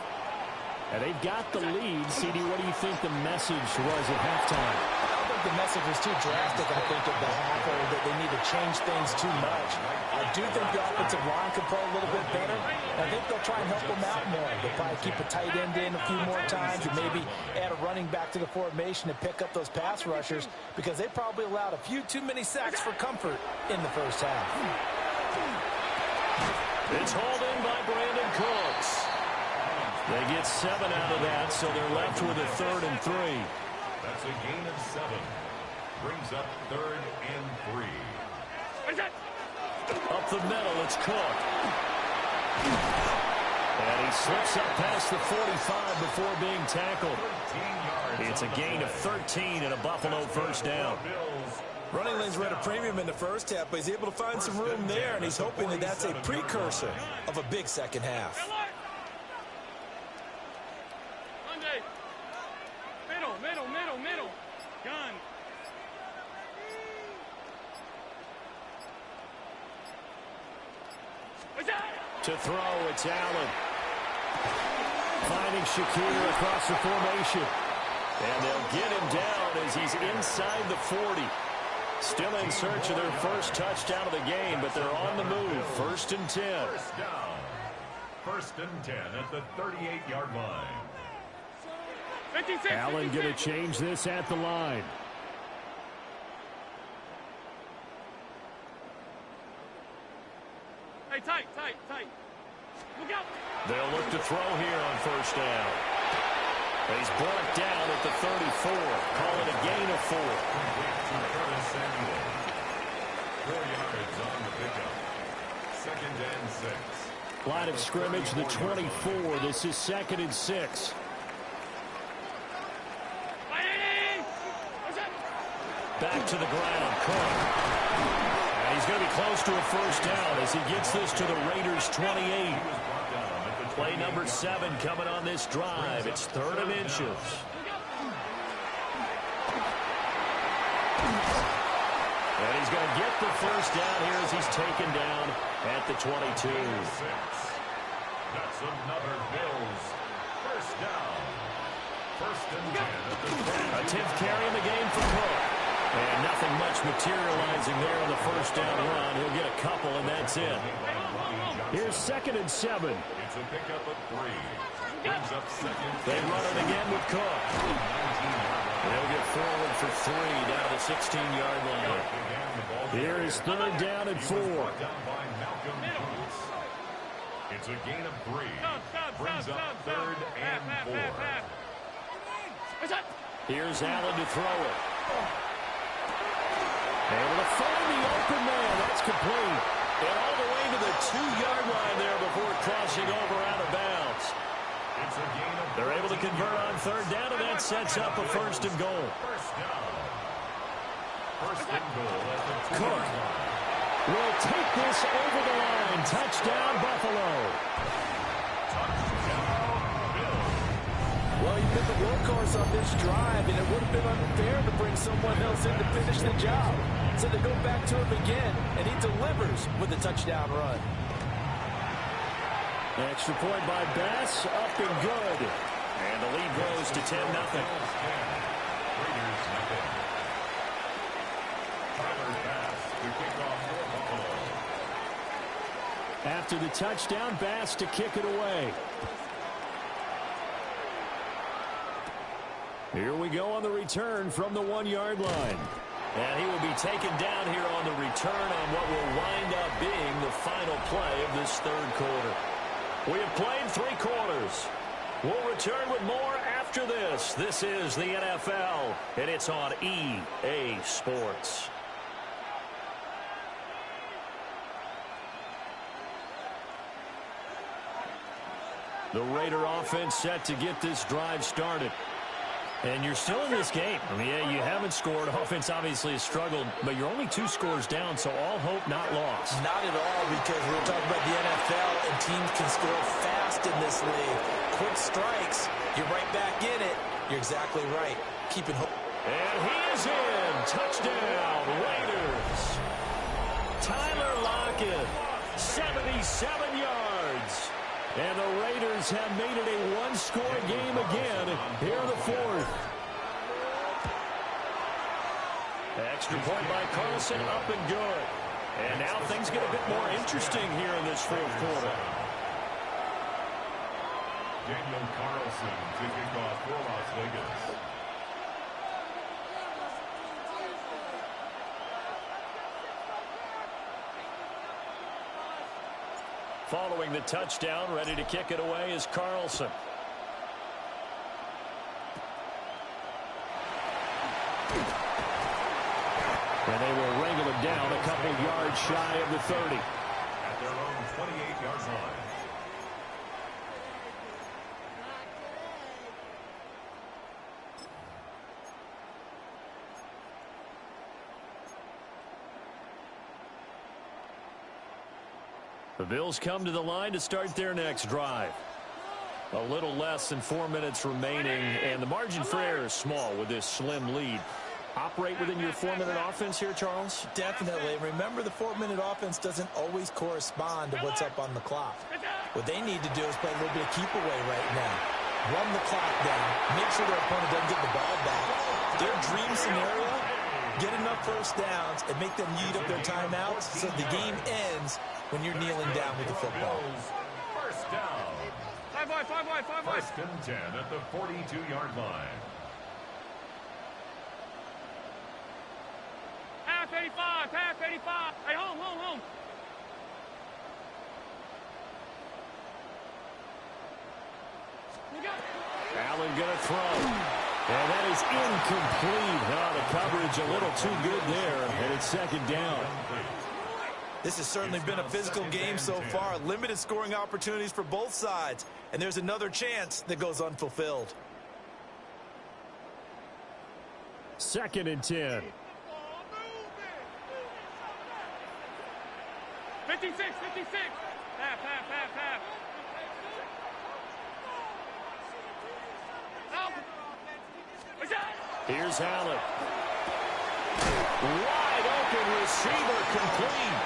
And they've got the lead. CD, what do you think the message was at halftime? I think the message was too drastic, I think, at the half, or that they need to change things too much. I do think the offensive line can play a little bit better. I think they'll try and help them out more. They'll probably keep a tight end in a few more times and maybe add a running back to the formation to pick up those pass rushers because they probably allowed a few too many sacks for comfort in the first half. It's hauled in by Brandon Cooks. They get 7 out of that, so they're left with a 3rd and 3. That's a gain of 7. Brings up 3rd and 3. Up the middle, it's Cook. And he slips up past the 45 before being tackled. It's a gain of 13 and a Buffalo first down. Running lanes were at a premium in the first half, but he's able to find some room there, and he's hoping that that's a precursor of a big second half. Middle. Gun. To throw, it's Allen. Finding Shakir across the formation. And they'll get him down as he's inside the 40. Still in search of their first touchdown of the game, but they're on the move. 1st and 10. First down. 1st and 10 at the 38-yard line. 56, Allen going to change this at the line. Hey, tight. Look out. They'll look to throw here on 1st down. He's brought down at the 34. Call it a gain of 4. Curtis Samuel. 4 yards on the pickup. 2nd and 6. Line of scrimmage, the 24. This is 2nd and 6. Back to the ground, Cook. And he's going to be close to a first down as he gets this to the Raiders' 28. Play number 7 coming on this drive. It's 3rd and inches. And he's going to get the first down here as he's taken down at the 22. That's another Bills first down. 1st and 10 at the 10. A 10th carry in the game for Cook. And nothing much materializing there on the first down run. He'll get a couple, and that's it. Here's 2nd and 7. It's a pickup of 3. Brings up 2nd. They run it again with Cook. They'll get forward for 3 down to the 16-yard line. Here is 3rd down and 4. It's a gain of 3. Brings up 3rd and 4. Here's Allen to throw it. Able to find the open man. That's complete. And all the way to the 2-yard line there before crossing over out of bounds. They're able to convert on third down, and that sets up a first and goal. Cook will take this over the line. Touchdown, Buffalo. Well, you've been the workhorse on this drive, and it would have been unfair to bring someone else in to finish the job. So they go back to him again, and he delivers with a touchdown run. Extra point by Bass, up and good. And the lead grows to 10-0. After the touchdown, Bass to kick it away. Here we go on the return from the 1-yard line. And he will be taken down here on the return on what will wind up being the final play of this third quarter. We have played 3 quarters. We'll return with more after this. This is the NFL, and it's on EA Sports. The Raider offense set to get this drive started. And you're still in this game. I mean, yeah, you haven't scored. Offense obviously has struggled, but you're only 2 scores down, so all hope not lost. Not at all, because we're talking about the NFL, and teams can score fast in this league. Quick strikes, you're right back in it. You're exactly right. Keeping hope. And he is in. Touchdown, Raiders. Tyler Lockett, 77 yards. And the Raiders have made it a 1-score game again here in the 4th. Extra point by Carlson, up and good. And now things get a bit more interesting here in this 4th quarter. Daniel Carlson to kick off for Las Vegas. Following the touchdown, ready to kick it away is Carlson. And they will wrangle him down a couple yards shy of the 30. At their own 28-yard line. The Bills come to the line to start their next drive. A little less than 4 minutes remaining, and the margin for error is small with this slim lead. Operate within your 4-minute offense here, Charles? Definitely. Remember, the 4-minute offense doesn't always correspond to what's up on the clock. What they need to do is play a little bit of keep away right now. Run the clock down. Make sure their opponent doesn't get the ball back. Their dream scenario, get enough first downs and make them eat up their timeouts so the game ends when you're kneeling down with the football. First down. 5 wide, 5 wide, 5 wide. First and 10 at the 42-yard line. Half 85, half 85. Hey, home. Allen going to throw. And that is incomplete. Oh, the coverage a little too good there, and it's second down. This has certainly been a physical game so far. Limited scoring opportunities for both sides. And there's another chance that goes unfulfilled. 2nd and 10. 56. Half. Here's Allen. Wide open receiver, complete.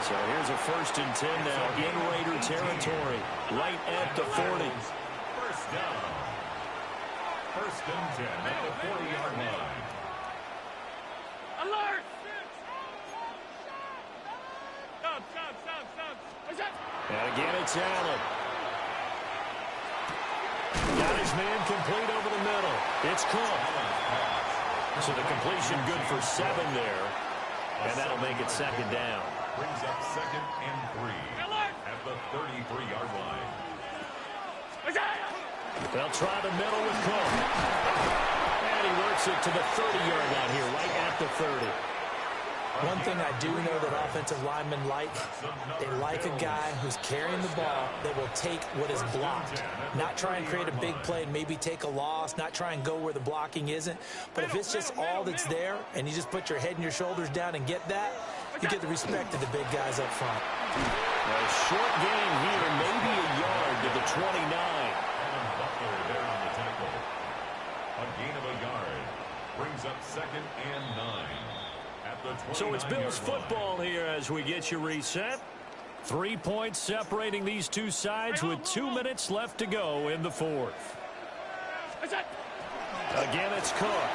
So here's a 1st and 10 now in Raider territory, right at the 40. First down. First and 10 at the 40-yard line. Alert! Stop. And again, it's Allen. Got his man complete over the middle. It's Cook. So the completion good for 7 there. And that'll make it second down. Brings up 2nd and 3 at the 33-yard line. They'll try the middle with Cook. And he works it to the 30-yard line here, right at the 30. One thing I do know that offensive linemen like, they like a guy who's carrying the ball that will take what is blocked. Not try and create a big play and maybe take a loss, not try and go where the blocking isn't. But if it's just all that's there and you just put your head and your shoulders down and get that, you get the respect of the big guys up front. A short gain here, maybe a yard to the 29. Butler there on the tackle. A gain of a yard brings up 2nd and 9. So it's Bills football here as we get you reset. 3 points separating these two sides with 2 minutes left to go in the fourth. Again, it's Cook.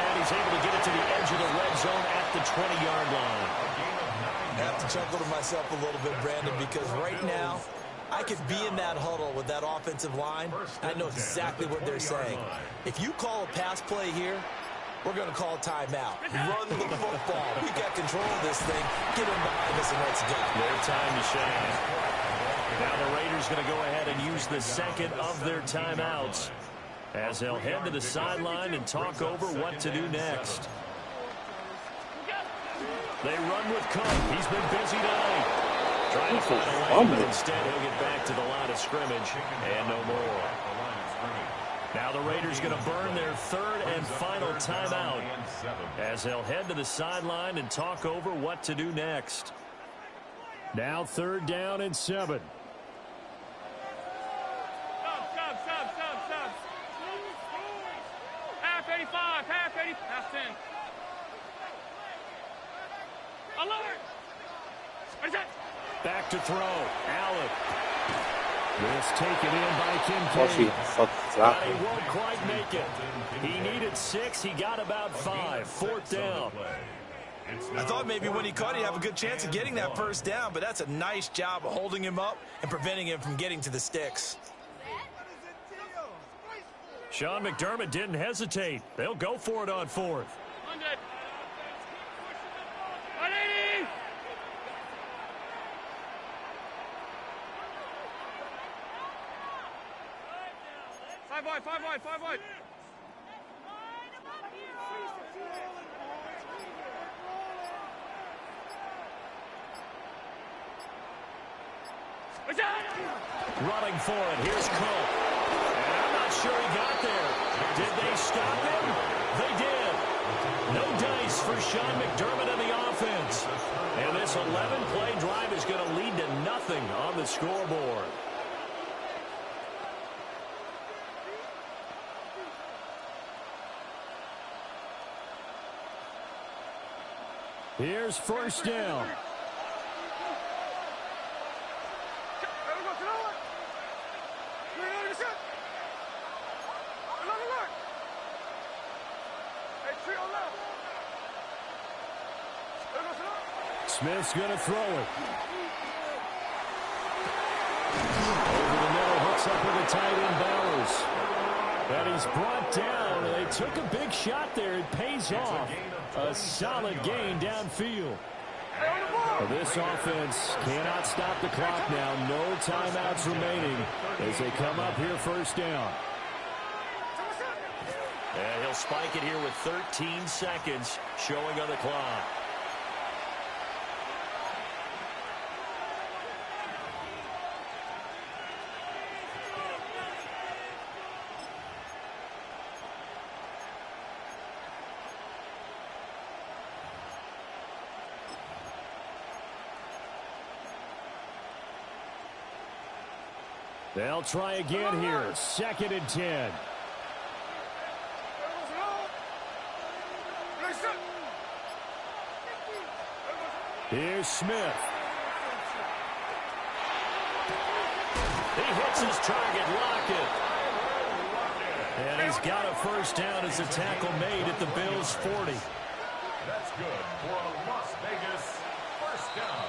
And he's able to get it to the edge of the red zone at the 20-yard line. I have to chuckle to myself a little bit, Brandon, because right now, I could be in that huddle with that offensive line. I know exactly what they're saying. If you call a pass play here, we're going to call timeout. Run the football. We got control of this thing. Get in behind us and let's go. Their time to shine. Now the Raiders going to go ahead and use the second of their timeouts as they'll head to the sideline and talk over what to do next. They run with Cook. He's been busy tonight. Trying to find a lane, but instead he'll get back to the line of scrimmage and no more. Now the Raiders going to burn their third and final timeout as they'll head to the sideline and talk over what to do next. Now 3rd down and 7. Sub. Half 85, half 80, half 10. Alert! What is that? Back to throw. Allen. This taken in by Kincaid. But he won't quite make it. He needed 6. He got about 5. 4th down. I thought maybe when he caught, he'd have a good chance of getting that first down, but that's a nice job of holding him up and preventing him from getting to the sticks. Sean McDermott didn't hesitate. They'll go for it on 4th. 100. 180. Five wide. Running for it. Here's Cook. And I'm not sure he got there. Did they stop him? They did. No dice for Sean McDermott and the offense. And this 11-play drive is going to lead to nothing on the scoreboard. Here's 1st down. Smith's going to throw it. Over the middle, hooks up with a tight end, Bowers. And he's brought down. They took a big shot there. It pays off. A solid gain downfield. This offense cannot stop the clock now. No timeouts remaining as they come up here 1st down. And he'll spike it here with 13 seconds showing on the clock. They'll try again here. 2nd and 10. Here's Smith. He hits his target, Lockett. And he's got a 1st down as a tackle made at the Bills' 40. That's good for a Las Vegas 1st down.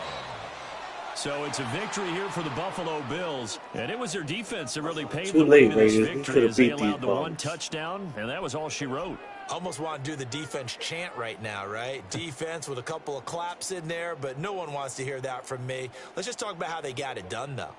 So it's a victory here for the Buffalo Bills. And it was their defense that really paved Too the way late, to this Raiders. We victory could have as they beat allowed these the bums. 1 touchdown, and that was all she wrote. Almost want to do the defense chant right now, right? Defense with a couple of claps in there, but no one wants to hear that from me. Let's just talk about how they got it done, though.